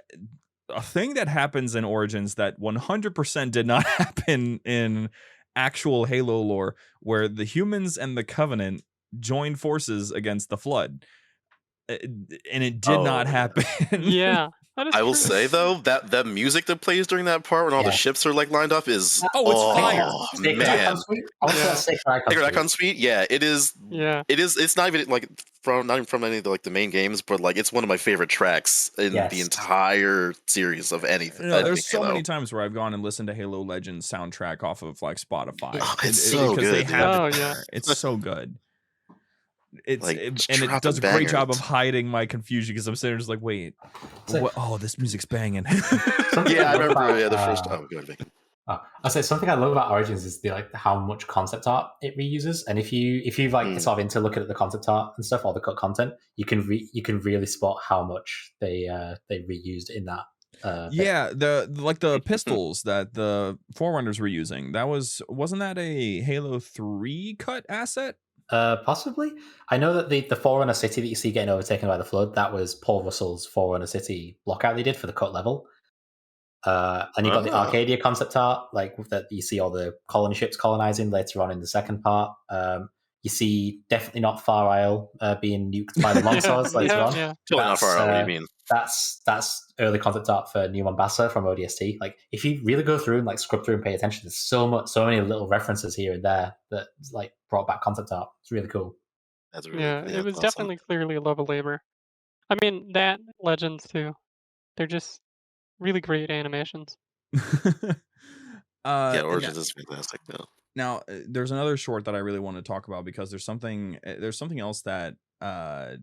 thing that happens in Origins that 100% did not happen in actual Halo lore, where the humans and the Covenant joined forces against the Flood. And it did not happen. Yeah. I will say though that music that plays during that part when all the ships are like lined up is it's fire. Man. Sacred Icon Suite, yeah, it is. Yeah, it is. It's not even like from any of the main games, but like it's one of my favorite tracks in the entire series of anything. There's so many times where I've gone and listened to Halo Legends soundtrack off of like Spotify. Oh, it's so good. They have it's so good. It does a great job of hiding my confusion, because I'm sitting there just like, wait, what? Oh, this music's banging. Yeah, I remember the first time. Go ahead, I say something I love about Origins is how much concept art it reuses, and if you sort of into looking at the concept art and stuff, or the cut content, you can really spot how much they reused in that. The pistols that the Forerunners were using, wasn't that a Halo 3 cut asset? Possibly. I know that the Forerunner City that you see getting overtaken by the Flood, that was Paul Russell's Forerunner City lockout they did for the cut level. And you've got the Arcadia concept art, like that you see all the colony ships colonizing later on in the second part. You see definitely not Far Isle being nuked by the Longswords later on. Yeah. Totally not Far Isle, what do you mean? That's early concept art for New Mombasa from ODST. Like, if you really go through and like scrub through and pay attention, there's so many little references here and there that like brought back concept art. It's really cool. That's really it was definitely clearly a love of labor. I mean, that Legends too. They're just really great animations. Origins is fantastic though. Now, there's another short that I really want to talk about, because there's something else that I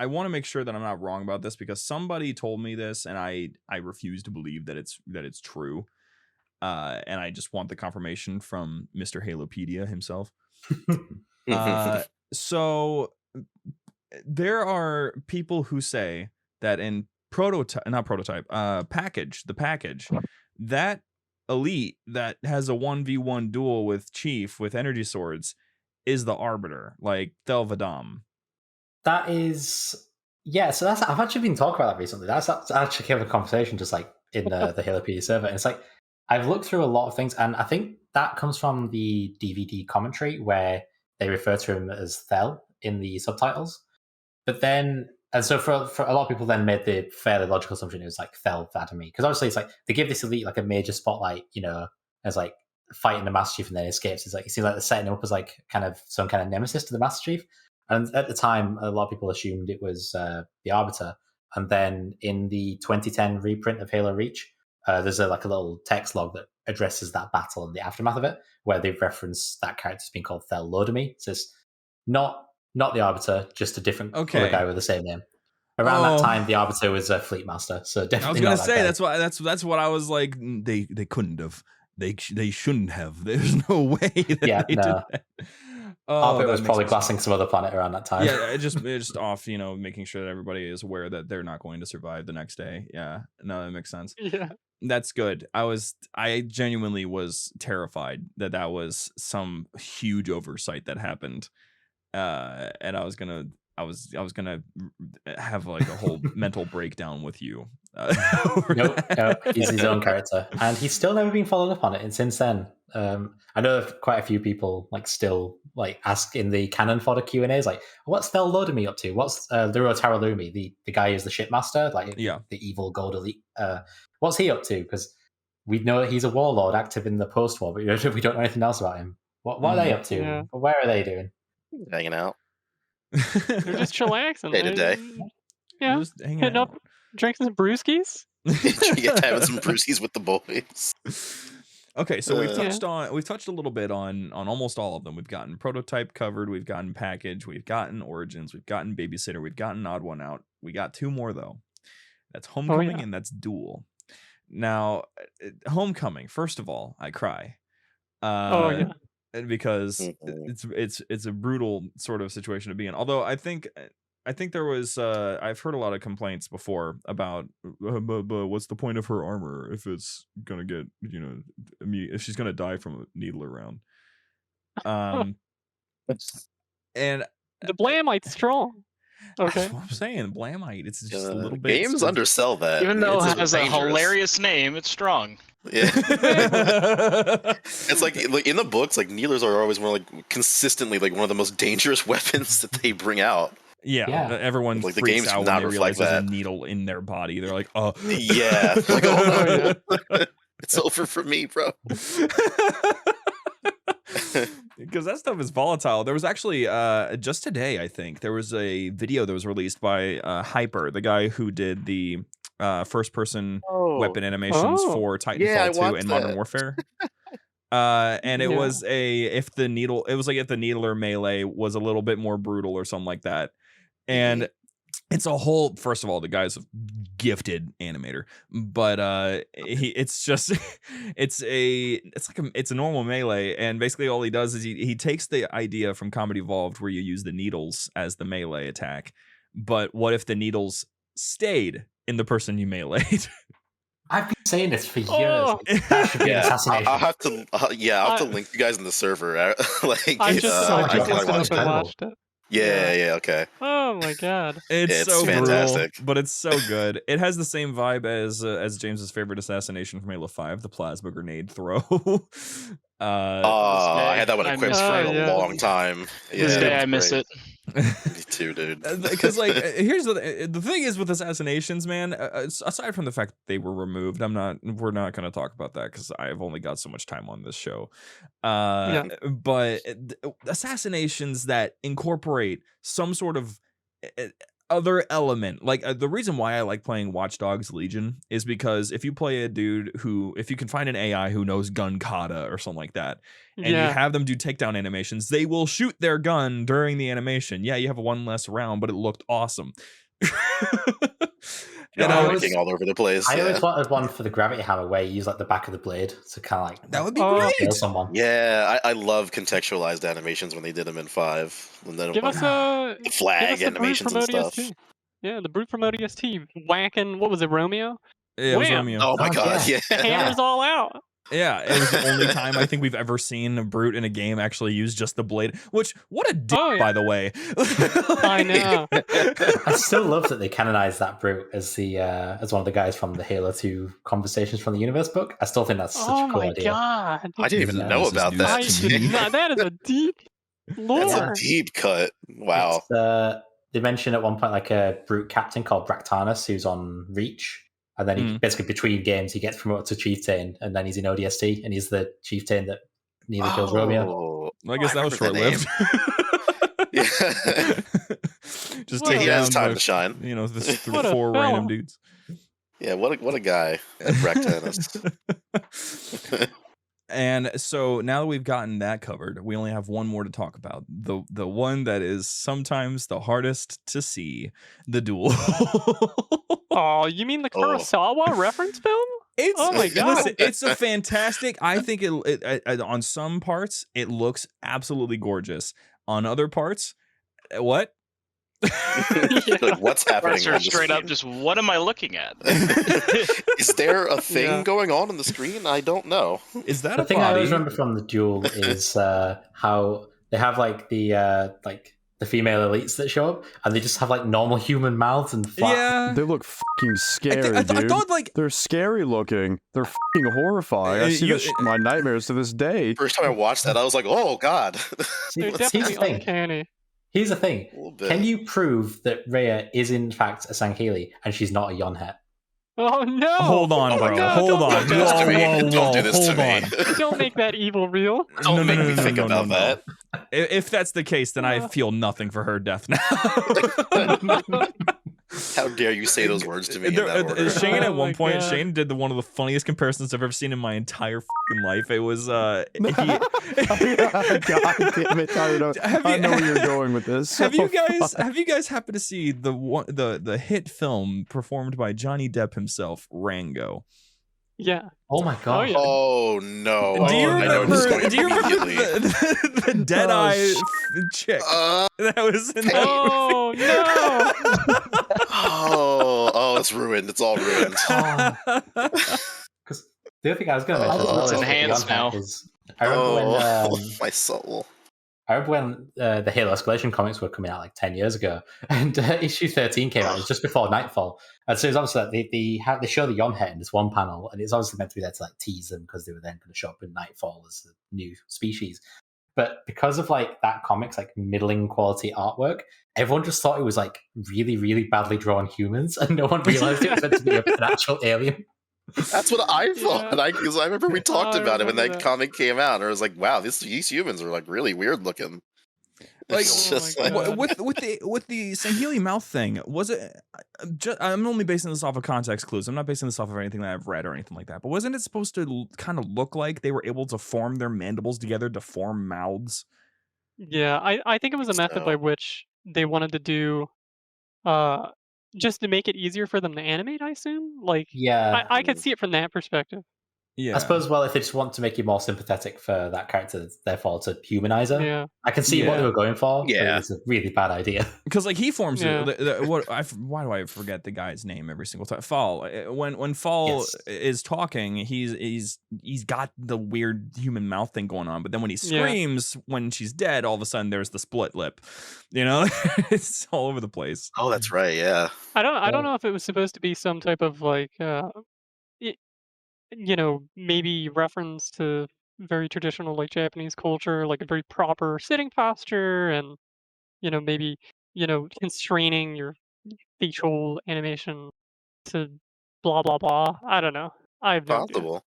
want to make sure that I'm not wrong about this, because somebody told me this and I refuse to believe that it's true. And I just want the confirmation from Mr. Halopedia himself. So there are people who say that in package, that elite that has a 1v1 duel with Chief with energy swords is the Arbiter, like Thel 'Vadam. That is, so I've actually been talking about that recently. That's actually came up a conversation just like in the Halopedia server. And it's like, I've looked through a lot of things, and I think that comes from the DVD commentary where they refer to him as Thel in the subtitles. But then, and so for a lot of people then made the fairly logical assumption it was like Thel 'Vadam, because obviously it's like they give this elite like a major spotlight, as like fighting the Master Chief and then escapes. It's like, it seems like they're setting him up as like kind of some kind of nemesis to the Master Chief. And at the time, a lot of people assumed it was the Arbiter. And then in the 2010 reprint of Halo Reach, there's a little text log that addresses that battle and the aftermath of it, where they reference that character as being called Thel Lodemy. So it's not the Arbiter, just a different other guy with the same name. Around that time, the Arbiter was a Fleet Master, so definitely. I was gonna say that's what I was like. They couldn't have. They shouldn't have. There's no way that they did that. Arbiter was probably glassing some other planet around that time. Yeah, just off, making sure that everybody is aware that they're not going to survive the next day. Yeah, no, that makes sense. Yeah, that's good. I genuinely was terrified that was some huge oversight that happened, and I was gonna have like a whole mental breakdown with you. Nope, he's his own character, and he's still never been followed up on it. And since then, I know quite a few people still ask in the canon fodder Q&As what's Thel Lodemy up to? What's Luro Taralumi, the guy who's the shipmaster, the evil gold elite? What's he up to? Because we know he's a warlord active in the post-war, but we don't know anything else about him. What are they up to? Yeah. Where are they doing? Hanging out. They're just chillaxing Day to day. Yeah, just hanging hitting out. up Drinking some brewskis? Having some brewskis with the boys. Okay, so we've touched a little bit on almost all of them. We've gotten prototype covered, we've gotten package, we've gotten origins, we've gotten babysitter, we've gotten odd one out. We got 2 more though. That's homecoming and that's duel. Now, homecoming. First of all, I cry. Because it's a brutal sort of situation to be in. Although I think there was I've heard a lot of complaints before about but what's the point of her armor if it's gonna get if she's gonna die from a needle around. And the Blamite's strong. Okay, that's what I'm saying. Blamite. It's just a little bit. Games undersell that. Even though it has a hilarious name, it's strong. Yeah. It's like in the books, like needlers are always consistently like one of the most dangerous weapons that they bring out. Yeah. Everyone like freaks out when they realize there's that. a needle in their body. They're like, oh yeah, like oh no, it's over for me, bro. Because that stuff is volatile. There was actually just today, I think, there was a video that was released by Hyper, the guy who did the first-person weapon animations for Titanfall 2 and Modern Warfare. And it was if the needler melee was a little bit more brutal or something like that. And it's a whole, first of all, the guy's a gifted animator, but it's a normal melee, and basically all he does is he takes the idea from Combat Evolved where you use the needles as the melee attack, but what if the needles stayed in the person you meleeed? I've been saying this for years. That should be an assassination. I'll have to link you guys in the server. I just watched it. Yeah, okay. Oh my god. It's so fantastic. Brutal, but it's so good. It has the same vibe as James's favorite assassination from Halo 5, the plasma grenade throw. I had that one equipped for a long time. This day I miss it. Me too, dude. Because here's the thing is with assassinations, man. Aside from the fact that they were removed, we're not going to talk about that because I've only got so much time on this show. But assassinations that incorporate some sort of other element, like the reason why I like playing Watch Dogs Legion is because if you play a dude if you can find an AI who knows gun kata or something like that, and you have them do takedown animations, they will shoot their gun during the animation. Yeah, you have one less round, but it looked awesome. And I was all over the place. I always wanted one for the gravity hammer where you use like the back of the blade to kind of like that would be great. Kill someone. Yeah, I love contextualized animations when they did them in 5. And then give us a flag animations and stuff. Yeah, the brute from ODST whacking. What was it, Romeo? Yeah, it was Romeo. Oh my god! Yeah. The hammer's all out. Yeah, it was the only time I think we've ever seen a brute in a game actually use just the blade. Which, what a dick, by the way. I know. I still love that they canonized that brute as as one of the guys from the Halo 2 Conversations from the Universe book. I still think that's such a cool idea. Oh my god! I didn't even know about that. That is a deep lore. That's a deep cut. Wow. They mentioned at one point like a brute captain called Bractanus who's on Reach. And then he basically between games he gets promoted to chieftain, and then he's in ODST, and he's the chieftain that nearly kills Romeo. I guess that was short-lived. Just take down time to shine. The 4 random dudes. Yeah, what a guy, Bractanus. And so now that we've gotten that covered, we only have one more to talk about. The one that is sometimes the hardest to see, the duel. Oh, you mean the Kurosawa reference film? Oh my god! Listen, it's a fantastic. I think it on some parts it looks absolutely gorgeous. On other parts, what? Like, what's happening? Straight up, just what am I looking at? Is there a thing going on the screen? I don't know. Is that the thing I always remember from the duel is how they have like the female elites that show up, and they just have like normal human mouths and flat. Yeah, they look fucking scary, dude. I thought like they're scary looking. They're fucking horrifying. I see that in my nightmares to this day. First time I watched that, I was like, oh god. They're definitely uncanny. Here's the thing. Can you prove that Rhea is in fact a Sangheili and she's not a Yonhet? Oh no! Hold on, bro. No, hold on. Don't do this to me. Don't make that evil real. Don't make me think about that. If that's the case, then I feel nothing for her death now. How dare you say those words to me in that order? Shane at Oh one my point, God. Shane did one of the funniest comparisons I've ever seen in my entire fucking life. It was God damn it! I know where you're going with this. Have you guys happened to see the hit film performed by Johnny Depp himself, Rango? Yeah. Oh my god. yeah. Oh no! Do you I know this is remember? going Do you remember immediately. the Deadeye chick that was in that? Oh no! Oh, it's ruined. It's all ruined. Because the other thing I was going to mention as well It's is with enhanced the now. is I remember when my soul. I remember when the Halo Escalation comics were coming out like 10 years ago, and issue 13 came out. It was just before Nightfall, and so it was obviously like they show the Yonhet in this one panel, and it's obviously meant to be there to like tease them because they were then going to show up in Nightfall as a new species. But because of like that comic's like middling quality artwork, everyone just thought it was like really, really badly drawn humans, and no one realized it was meant to be an actual alien. That's what I thought. Yeah. Because I remember we talked about it when remember that that. comic came out, and I was like, "Wow, these humans are like really weird looking." Like, It's Oh just my like, God. with the Sangheili mouth thing, was it? I'm only basing this off of context clues. I'm not basing this off of anything that I've read or anything like that. But wasn't it supposed to kind of look like they were able to form their mandibles together to form mouths? Yeah, I think it was a method by which they wanted to do, just to make it easier for them to animate. I assume. Like, Yeah, I could see it from that perspective. Yeah, I suppose. Well, if they just want to make you more sympathetic for that character, therefore to humanize her, Yeah. I can see what they Yeah. were going for. But Yeah. it's a really bad idea. because like he forms Yeah. why do I forget the guy's name every single time? Fall. When Fall Yes. is talking, he's got the weird human mouth thing going on, but then when he Yeah. screams when she's dead, all of a sudden there's the split lip. You know, it's all over the place. oh, that's right. Yeah. I don't know if it was supposed to be some type of like, maybe reference to very traditional like Japanese culture, like a very proper sitting posture, and maybe constraining your facial animation to blah blah blah. I don't know. I have no idea. Possible.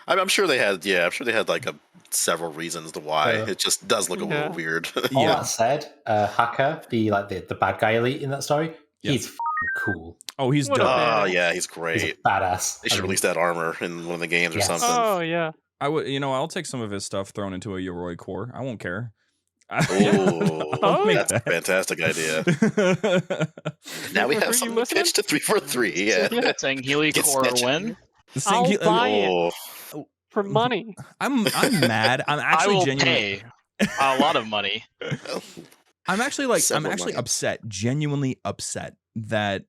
I'm sure they had. Yeah, I'm sure they had like several reasons to why. Yeah. It just does look a little Yeah. weird. All Yeah. that said, Hacker, the bad guy elite in that story, Yeah. he's f***ing cool. Oh, he's What a dope. bad- Oh yeah, he's He's a great. badass. They should I mean, release that armor in one of the games or Yes. something. Oh yeah. I would, I'll take some of his stuff thrown into a Yoroi core. I won't care. Oh, I'll make that's a that. fantastic idea. Now we 343, have you something to listening? pitch to 343. Yeah. Saying Healy Get Core snitching. when? I'll buy it Oh, for money. I'm mad. I'm I actually will genuinely. pay a lot of money. I'm actually Several money. upset, genuinely upset that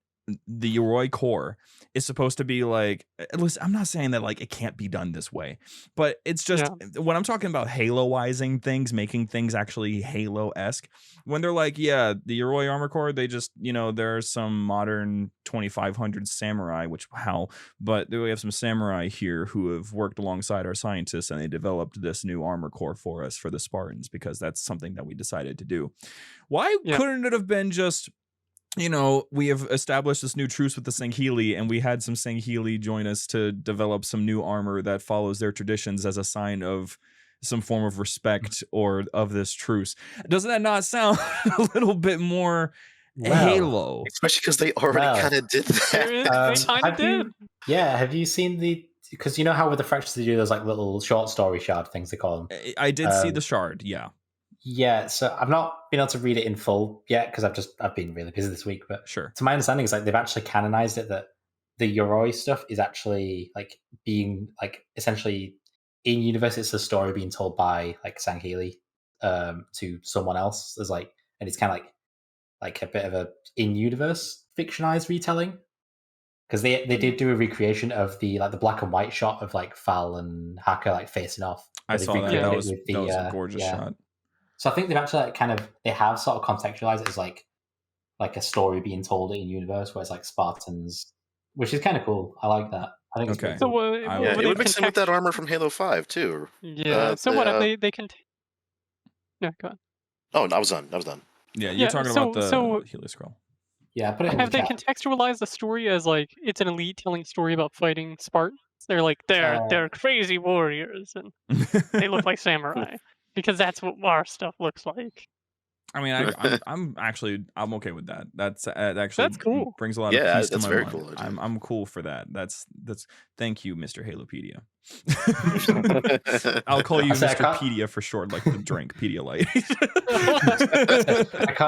the Yoroi core is supposed to be like. Listen, I'm not saying that like it can't be done this way, but it's just when I'm talking about Haloizing things, making things actually Halo-esque. When they're like, yeah, the Yoroi armor core, they just there's some modern 2500 samurai, which but we have some samurai here who have worked alongside our scientists and they developed this new armor core for us for the Spartans because that's something that we decided to do. Why couldn't it have been just we have established this new truce with the Sangheili, and we had some Sangheili join us to develop some new armor that follows their traditions as a sign of some form of respect or of this truce. Doesn't that not sound a little bit more Halo? especially because they already kind of did that. They kind of did. Have you seen because you know how with the fractures they do those like little short story shard things they call them? I did see the shard, yeah. Yeah, so I've not been able to read it in full yet because I've been really busy this week. But sure, to my understanding, is like they've actually canonized it that the Yoroi stuff is actually like being like essentially in universe. It's a story being told by like Sangheili to someone else. There's like, and it's kind of like a bit of a in universe fictionalized retelling because they did do a recreation of the black and white shot of like Fal and Hacker like facing off. I saw that. That was a gorgeous shot. So I think they've actually they have sort of contextualized it as like a story being told in universe where it's like Spartans, which is kind of cool. I like that. I think it's okay. cool. So it would mix in with that armor from Halo 5 too. Yeah. So what they can? Yeah, go on. Oh, I was done. Yeah, you're talking about the Helios Scroll. Yeah, but have they contextualized the story as like it's an elite telling a story about fighting Spartans? They're like they're crazy warriors and they look like samurai because that's what our stuff looks like. I mean, I'm okay with that. That's cool. brings a lot of peace to that's my very mind. cool. I'm cool for that. That's thank you, Mr. Halopedia. I'll call you Mr. Pedia for short, like the drink Pedialyte.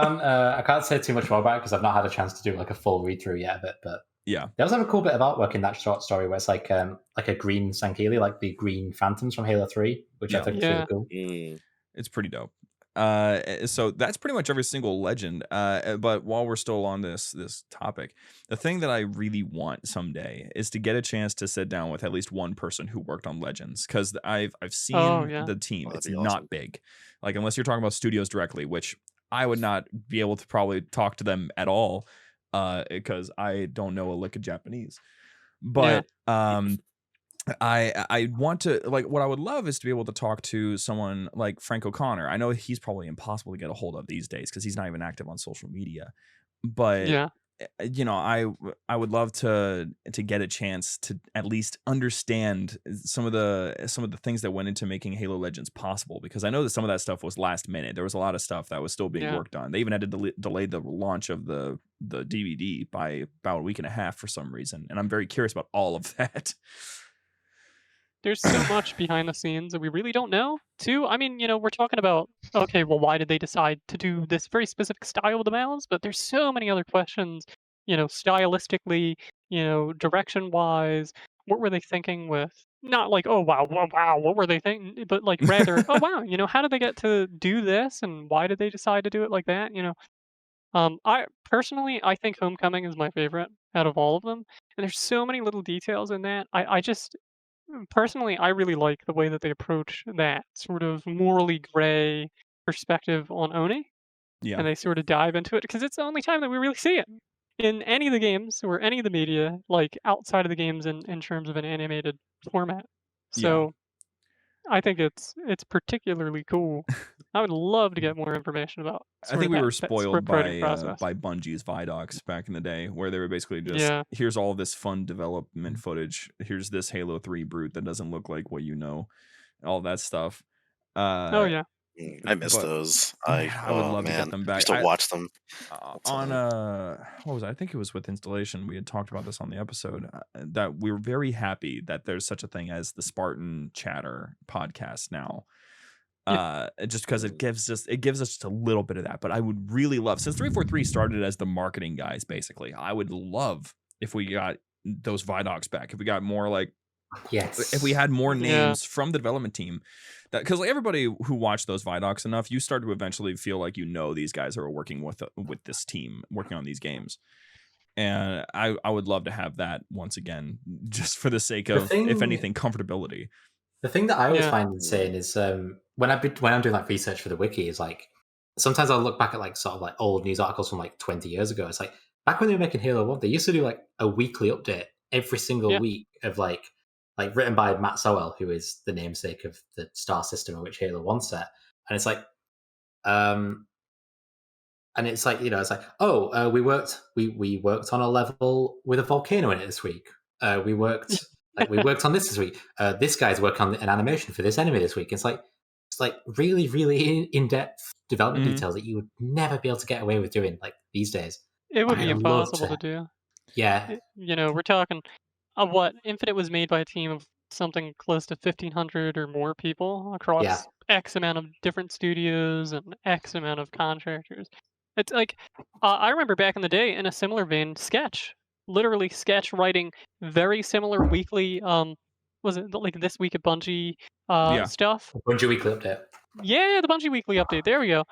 I can't say too much more about it because I've not had a chance to do like a full read through yet of it. But yeah, there was a cool bit of artwork in that short story where it's like a green Sankili, like the green phantoms from Halo 3, which I think is really cool. It's pretty dope. So that's pretty much every single legend. But while we're still on this topic, the thing that I really want someday is to get a chance to sit down with at least one person who worked on Legends, because I've seen the team. It's not big, like unless you're talking about studios directly, which I would not be able to probably talk to them at all, because I don't know a lick of Japanese. But I want to, like, what I would love is to be able to talk to someone like Frank O'Connor. I know he's probably impossible to get a hold of these days because he's not even active on social media. But you know, I would love to get a chance to at least understand some of the things that went into making Halo Legends possible, because I know that some of that stuff was last minute. There was a lot of stuff that was still being worked on. They even had to delay the launch of the DVD by about a week and a half for some reason, and I'm very curious about all of that. There's so much behind the scenes that we really don't know, too. I mean, you know, we're talking about, okay, well, why did they decide to do this very specific style of the mounds? But there's so many other questions, you know, stylistically, you know, direction-wise. What were they thinking with, not like, oh, wow, what were they thinking? But like, rather, oh, wow, you know, how did they get to do this? And why did they decide to do it like that? You know, I personally, I think Homecoming is my favorite out of all of them. And there's so many little details in that. I just, personally, I really like the way that they approach that sort of morally gray perspective on Oni, and they sort of dive into it because it's the only time that we really see it in any of the games or any of the media, like outside of the games in terms of an animated format. So I think it's particularly cool. I would love to get more information about. I think we were that spoiled writing process. by Bungie's Vidocs back in the day, where they were basically just, here's all this fun development footage. Here's this Halo 3 brute that doesn't look like what you know, all that stuff. Oh yeah. I miss those. I would love to get them back. I used to watch them on what was it? I think it was with Installation. We had talked about this on the episode, that we were very happy that there's such a thing as the Spartan Chatter podcast now. Just because it gives us just a little bit of that. But I would really love, since 343 started as the marketing guys, basically, I would love if we got those Vidocs back. If we got more like, if we had more names from the development team, that, because like everybody who watched those Vidocs enough, you start to eventually feel like, you know, these guys are working with this team working on these games. And I would love to have that once again, just for the sake of, if anything, comfortability. The thing that I always find insane is when I'm doing like research for the wiki, is like sometimes I'll look back at like sort of like old news articles from like 20 years ago. It's like back when they were making Halo 1, they used to do like a weekly update every single week of like written by Matt Sowell, who is the namesake of the star system in which Halo 1 set. And it's like and it's like, you know, it's like, oh, we worked on a level with a volcano in it this week. We worked on this week. This guy's working on an animation for this enemy this week. It's like really, really in-depth development details that you would never be able to get away with doing like these days. It would be impossible to do. Yeah. You know, we're talking what Infinite was made by a team of something close to 1,500 or more people across X amount of different studios and X amount of contractors. It's like, I remember back in the day, in a similar vein, Sketch. Literally, Sketch writing very similar weekly, was it like This Week at Bungie stuff? Bungie Weekly Update. Yeah, the Bungie Weekly Update. There we go.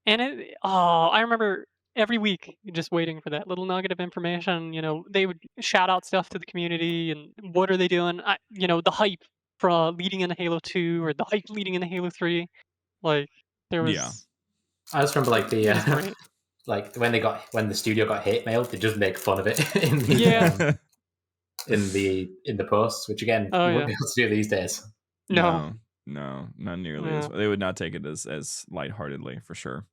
And I remember every week just waiting for that little nugget of information. You know, they would shout out stuff to the community and what are they doing? You know, the hype from leading into Halo 2 or the hype leading into Halo 3. Like, there was... I just remember like the like when the studio got hate mail, they just make fun of it in the in the posts, which again you wouldn't be able to do these days. No, not nearly. As they would not take it as lightheartedly, for sure.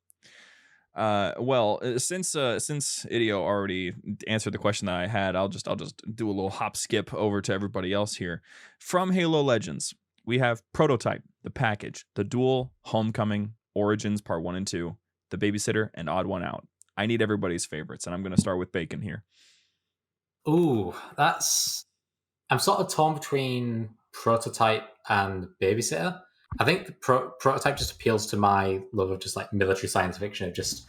Well, since Ideo already answered the question that I had, I'll just do a little hop skip over to everybody else here. From Halo Legends, we have Prototype, the package, the Duel, Homecoming, Origins Part 1 and 2, the babysitter, and odd one out. I need everybody's favorites, and I'm going to start with Bacon here. Ooh, I'm sort of torn between Prototype and Babysitter. I think the Prototype just appeals to my love of just like military science fiction. Of just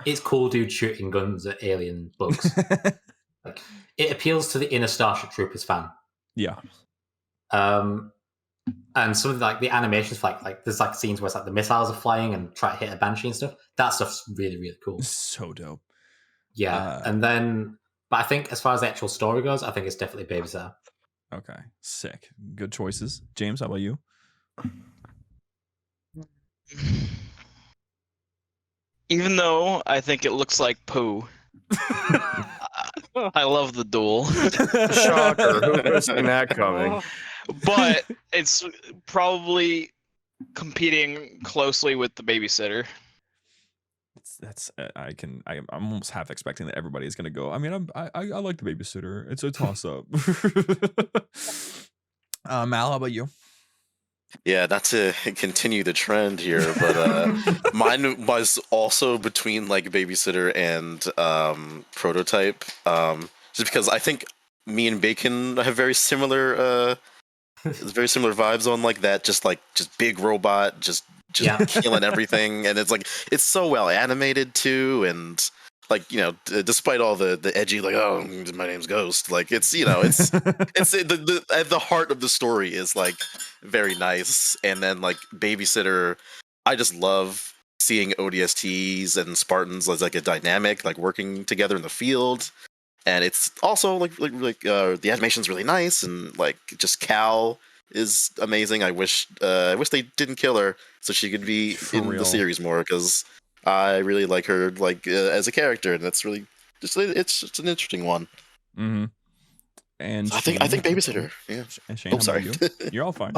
it's cool dude shooting guns at alien bugs. Like it appeals to the inner Starship Troopers fan. Yeah. And some of like the animations, like there's like scenes where it's like the missiles are flying and try to hit a banshee and stuff. That stuff's really, really cool. So dope. Yeah, and then, but I think as far as the actual story goes, I think it's definitely Babysitter. Okay, sick. Good choices. James, how about you? Even though I think it looks like poo, I love the duel. Shocker. Who could have seen that coming? But it's probably competing closely with the babysitter. I'm almost half expecting that everybody is going to go. I mean, I like the babysitter. It's a toss up. Mal, how about you? Yeah, not to continue the trend here, but mine was also between like Babysitter and Prototype, just because I think me and Bacon have very similar vibes on like that, just big robot, just killing everything, and it's so well animated too, and like, you know, despite all the edgy, like, oh, my name's Ghost, like it's, you know, it's the at the heart of the story is like very nice. And then like Babysitter, I just love seeing ODSTs and Spartans as like a dynamic, like working together in the field. And it's also like the animation's really nice, and like just Cal is amazing. I wish they didn't kill her so she could be in the series more, because I really like her as a character, and that's really it's just an interesting one. Mm-hmm. And I think Babysitter. Yeah. And Shane, sorry. You're all fine.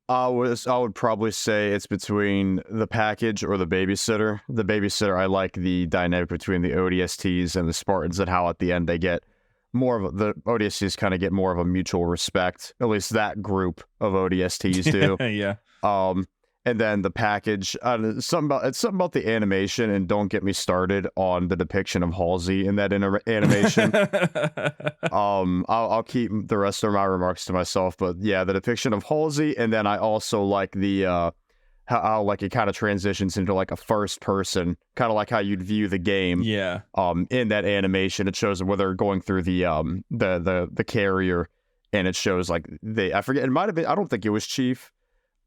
I would probably say it's between the package or the babysitter. The babysitter, I like the dynamic between the ODSTs and the Spartans, and how at the end they get more of the ODSTs kind of get more of a mutual respect. At least that group of ODSTs do. Yeah. And then the package, it's something about the animation, and don't get me started on the depiction of Halsey in that animation. I'll keep the rest of my remarks to myself, but yeah, the depiction of Halsey, and then I also like the how like it kind of transitions into like a first person, kind of like how you'd view the game. Yeah. In that animation, it shows where they're going through the carrier, and it shows like I forget, it might have been, I don't think it was Chief.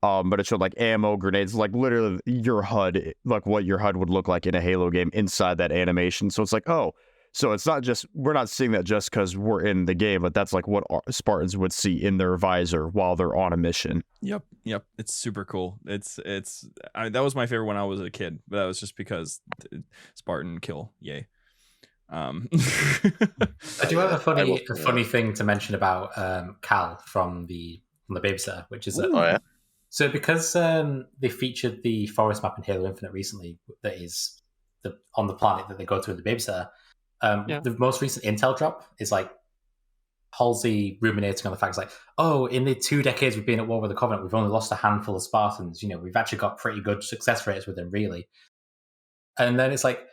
But it showed like ammo, grenades, like literally your HUD, like what your HUD would look like in a Halo game inside that animation. So it's like, oh, so it's not just, we're not seeing that just because we're in the game, but that's like what Spartans would see in their visor while they're on a mission. Yep. It's super cool. That was my favorite when I was a kid, but that was just because Spartan kill. Yay. I do have a funny thing to mention about Cal from the Babysitter, which is so because they featured the forest map in Halo Infinite recently, that is on the planet that they go to in the Babysitter. The most recent intel drop is like Halsey ruminating on the fact, like, oh, in the 2 decades we've been at war with the Covenant, we've only lost a handful of Spartans. You know, we've actually got pretty good success rates with them, really. And then it's like,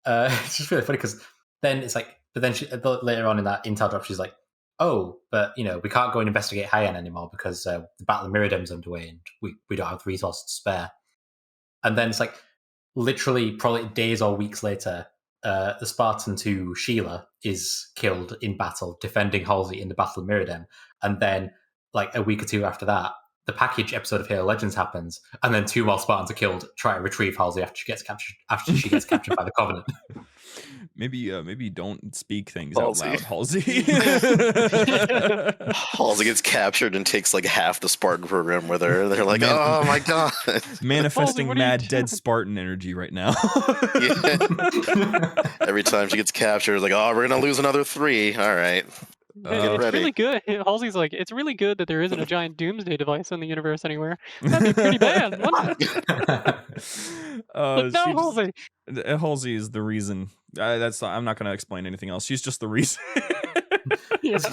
it's just really funny because then it's like, but then later on in that intel drop, she's like, oh, but you know, we can't go and investigate High-End anymore because the Battle of Myrmidon's underway and we don't have the resources to spare. And then it's like literally probably days or weeks later, the Spartan to Sheila is killed in battle defending Halsey in the Battle of Myrmidon. And then like a week or two after that, the package episode of Halo Legends happens, and then 2 more Spartans are killed trying to retrieve Halsey after she gets captured by the Covenant. Maybe don't speak things out loud, Halsey. Halsey gets captured and takes like half the Spartan program with her. They're like, oh my god. Manifesting mad dead Spartan energy right now. Every time she gets captured, it's like, oh, we're going to lose another 3. All right. It's really good. Halsey's like, it's really good that there isn't a giant doomsday device in the universe anywhere. That'd be pretty bad, wouldn't it? Halsey. Halsey is the reason. I'm not going to explain anything else. She's just the reason.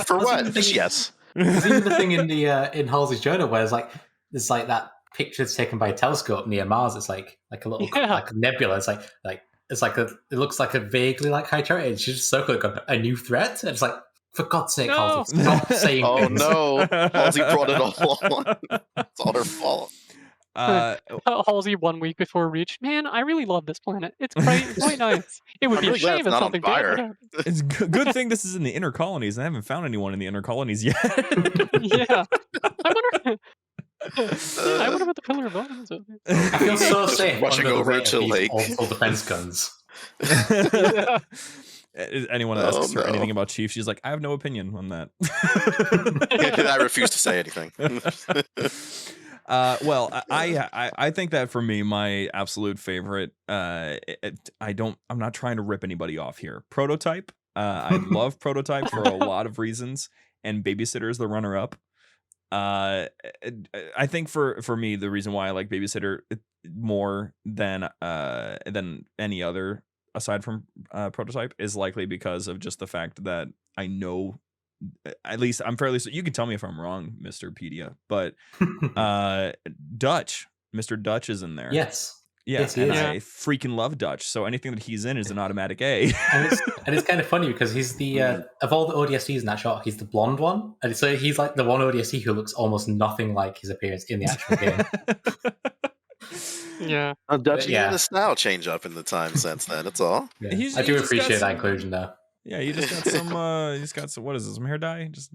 For what? Yes. There's even the thing in Halsey's journal where it's like that pictures taken by a telescope near Mars. It's like a little like a nebula. It's it looks like a vaguely like high chariot. It's just circle a new threat. And it's like, for God's sake, Halsey, stop saying Oh things. no, Halsey brought it all on. It's all her fault. Halsey 1 week before Reach. Man, I really love this planet. It's quite nice. It would be really a glad shame it's if not on something bad would fire. happen. It's good thing this is in the inner colonies. I haven't found anyone in the inner colonies yet. Yeah. I wonder what the Pillar of Bones is. I feel so safe rushing under the over weight to of these Lake. awful defense guns. Yeah. Anyone asks her anything about Chief, she's like, I have no opinion on that. I refuse to say anything. Well, I think that for me, my absolute favorite. I'm not trying to rip anybody off here. Prototype. I love Prototype for a lot of reasons, and Babysitter is the runner-up. I think for me, the reason why I like Babysitter more than any other aside from Prototype is likely because of just the fact that I know, at least I'm fairly, you can tell me if I'm wrong, Mr. Pedia, but Mr. Dutch is in there. Yes. Yeah, Yes, he and is. I freaking love Dutch, so anything that he's in is an automatic A. and it's kind of funny because he's the of all the ODSTs in that shot, he's the blonde one, and so he's like the one ODST who looks almost nothing like his appearance in the actual game. Yeah. Dutch had a style change up in the time since then. That's all. Yeah. He's- I he do just got appreciate some- that inclusion, though. Yeah, you just got some. He's got some. What is this? Some hair dye? Just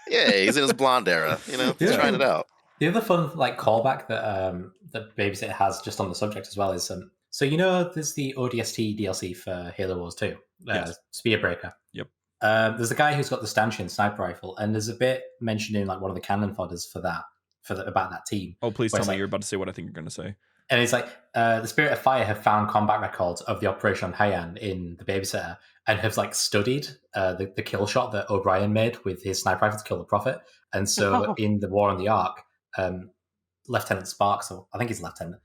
Yeah, he's in his blonde era. You know, he's Yeah. trying it out. The other fun like callback that Babysitter has just on the subject as well is so there's the ODST DLC for Halo Wars 2, Yes. Spearbreaker. Yep. There's a guy who's got the stanchion sniper rifle, and there's a bit mentioned in like one of the canon fodders about that team. Oh, please Where tell it's me like- you're about to say what I think you're going to say. And it's like the Spirit of Fire have found combat records of the Operation on Haiyan in the Babysitter and have like studied the kill shot that O'Brien made with his sniper rifle to kill the Prophet. And so in the War on the Ark, Lieutenant Sparks, or I think he's Lieutenant,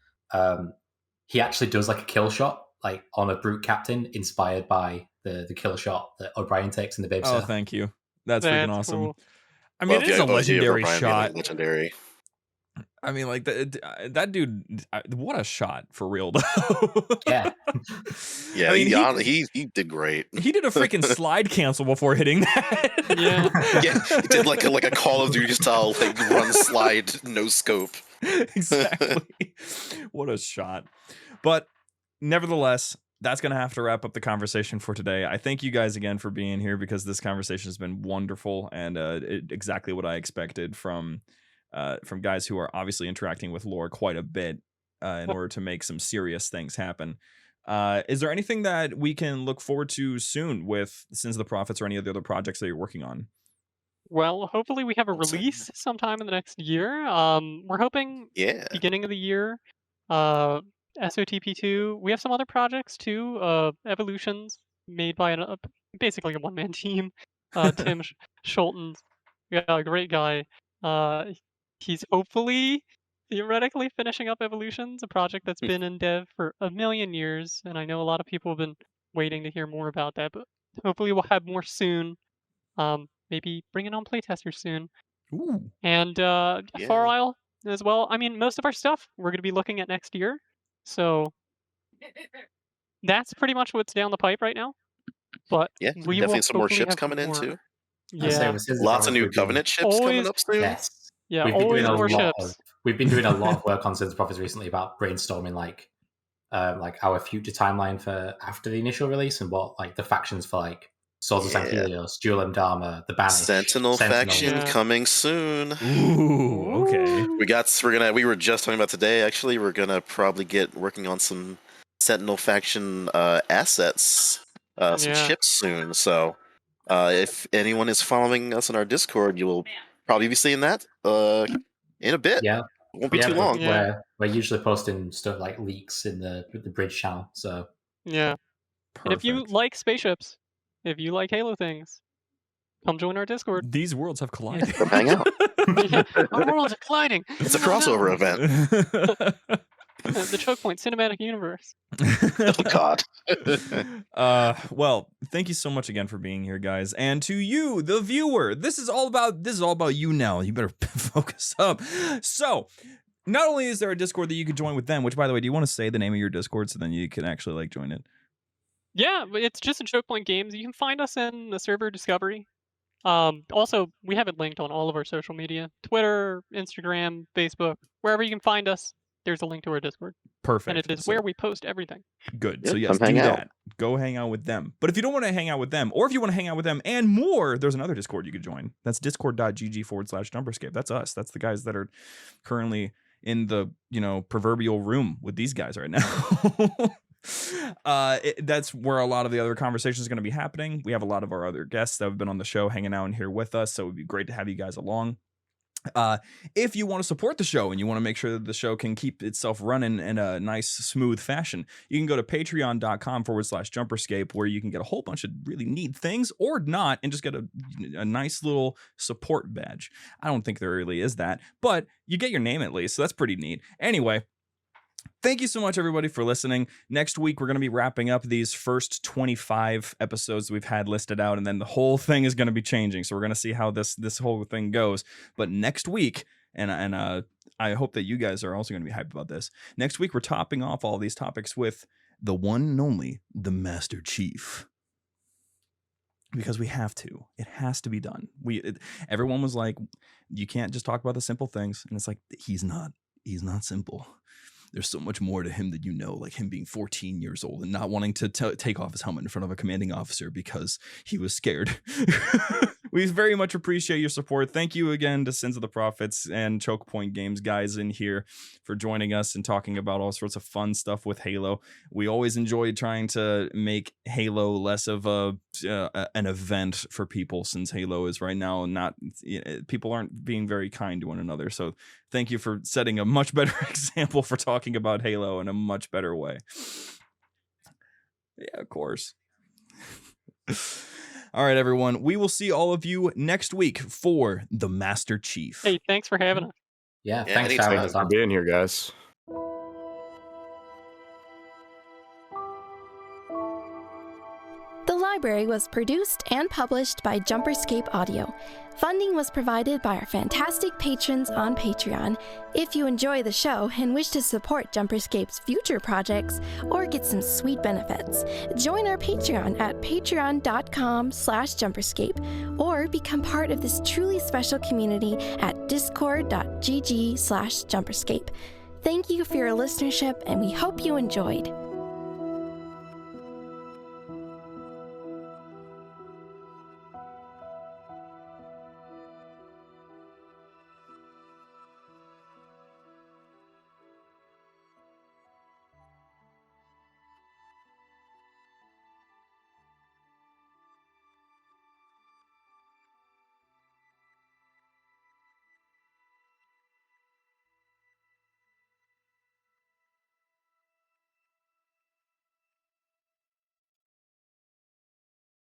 he actually does like a kill shot like on a brute captain inspired by the kill shot that O'Brien takes in the Babysitter. Oh, thank you. That's freaking awesome. Cool. I mean, Love it is the a idea of legendary O'Brien being shot. Legendary. I mean, like that dude. What a shot for real, though. Yeah. Yeah, I mean, he did great. he did a freaking slide cancel before hitting that. Yeah. Yeah, he did like a Call of Duty style like run slide no scope. Exactly. What a shot. But nevertheless, that's going to have to wrap up the conversation for today. I thank you guys again for being here because this conversation has been wonderful and exactly what I expected from guys who are obviously interacting with lore quite a bit in order to make some serious things happen. Is there anything that we can look forward to soon with Sins of the Prophets or any of the other projects that you're working on? Well, hopefully we have a release sometime in the next year. We're hoping Yeah. beginning of the year. SOTP2. We have some other projects too. Evolutions made by basically a one-man team. Tim Schulten, yeah, a great guy. He's hopefully theoretically finishing up Evolutions, a project that's been in dev for a million years, and I know a lot of people have been waiting to hear more about that. But hopefully we'll have more soon. Maybe bringing on playtesters soon. Ooh. And Far Isle as well. I mean, most of our stuff we're going to be looking at next year. So that's pretty much what's down the pipe right now. But Yeah, we definitely will some more hopefully ships have coming in more. too. Yeah, Lots of new Covenant ships coming Always- up soon. Yes. yeah, We've been always doing a more lot ships. We've been doing a lot of work on Sins of Prophets recently about brainstorming like our future timeline for after the initial release and what like the factions for like Swords of St. Helios, Dual M Dharma, the Banished, Sentinel faction Yeah. coming soon. Ooh, okay. We were just talking about today. Actually, we're gonna probably get working on some Sentinel faction assets, some Yeah. ships soon. So, if anyone is following us on our Discord, you will probably be seeing that in a bit. Yeah. Won't be too long. Yeah. We're usually posting stuff like leaks in the bridge channel. So Yeah. And if you Perfect. like spaceships, if you like Halo things, come join our Discord. These worlds have collided. Come hang out. Yeah, our worlds are colliding. It's a crossover event. The Chokepoint Cinematic Universe. Oh God. Well, thank you so much again for being here, guys, and to you, the viewer. This is all about you now. You better focus up. So, not only is there a Discord that you could join with them, which, by the way, do you want to say the name of your Discord so then you can actually like join it? Yeah, it's just a Chokepoint Games. You can find us in the server Discovery. Also, we have it linked on all of our social media: Twitter, Instagram, Facebook, wherever you can find us. There's a link to our Discord. Perfect. And it is where we post everything. Good. Yep, So yes, come hang do out. that. Go hang out with them. But if you don't want to hang out with them, or if you want to hang out with them and more, there's another Discord you could join. That's discord.gg/JumperScape. That's us. That's the guys that are currently in the, proverbial room with these guys right now. That's where a lot of the other conversations is going to be happening. We have a lot of our other guests that have been on the show hanging out in here with us, so it would be great to have you guys along. If you want to support the show and you want to make sure that the show can keep itself running in a nice, smooth fashion, you can go to patreon.com/JumperScape, where you can get a whole bunch of really neat things, or not, and just get a nice little support badge. I don't think there really is that, but you get your name at least, so that's pretty neat. Anyway, thank you so much, everybody, for listening. Next week, we're going to be wrapping up these first 25 episodes we've had listed out, and then the whole thing is going to be changing. So we're going to see how this whole thing goes. But next week, and I hope that you guys are also going to be hyped about this. Next week, we're topping off all these topics with the one and only, the Master Chief. Because we have to. It has to be done. Everyone was like, you can't just talk about the simple things. And it's like, he's not simple. There's so much more to him that like him being 14 years old and not wanting to take off his helmet in front of a commanding officer because he was scared. We very much appreciate your support. Thank you again to Sins of the Prophets and Chokepoint Games guys in here for joining us and talking about all sorts of fun stuff with Halo. We always enjoy trying to make Halo less of an event for people, since Halo is right now people aren't being very kind to one another. So thank you for setting a much better example for talking about Halo in a much better way. Yeah, of course. All right, everyone. We will see all of you next week for the Master Chief. Hey, thanks for having us. Yeah, thanks for having us for on. being here, guys. The library was produced and published by JumperScape Audio. Funding was provided by our fantastic patrons on Patreon. If you enjoy the show and wish to support JumperScape's future projects or get some sweet benefits, join our Patreon at patreon.com/JumperScape or become part of this truly special community at discord.gg/JumperScape. Thank you for your listenership, and we hope you enjoyed.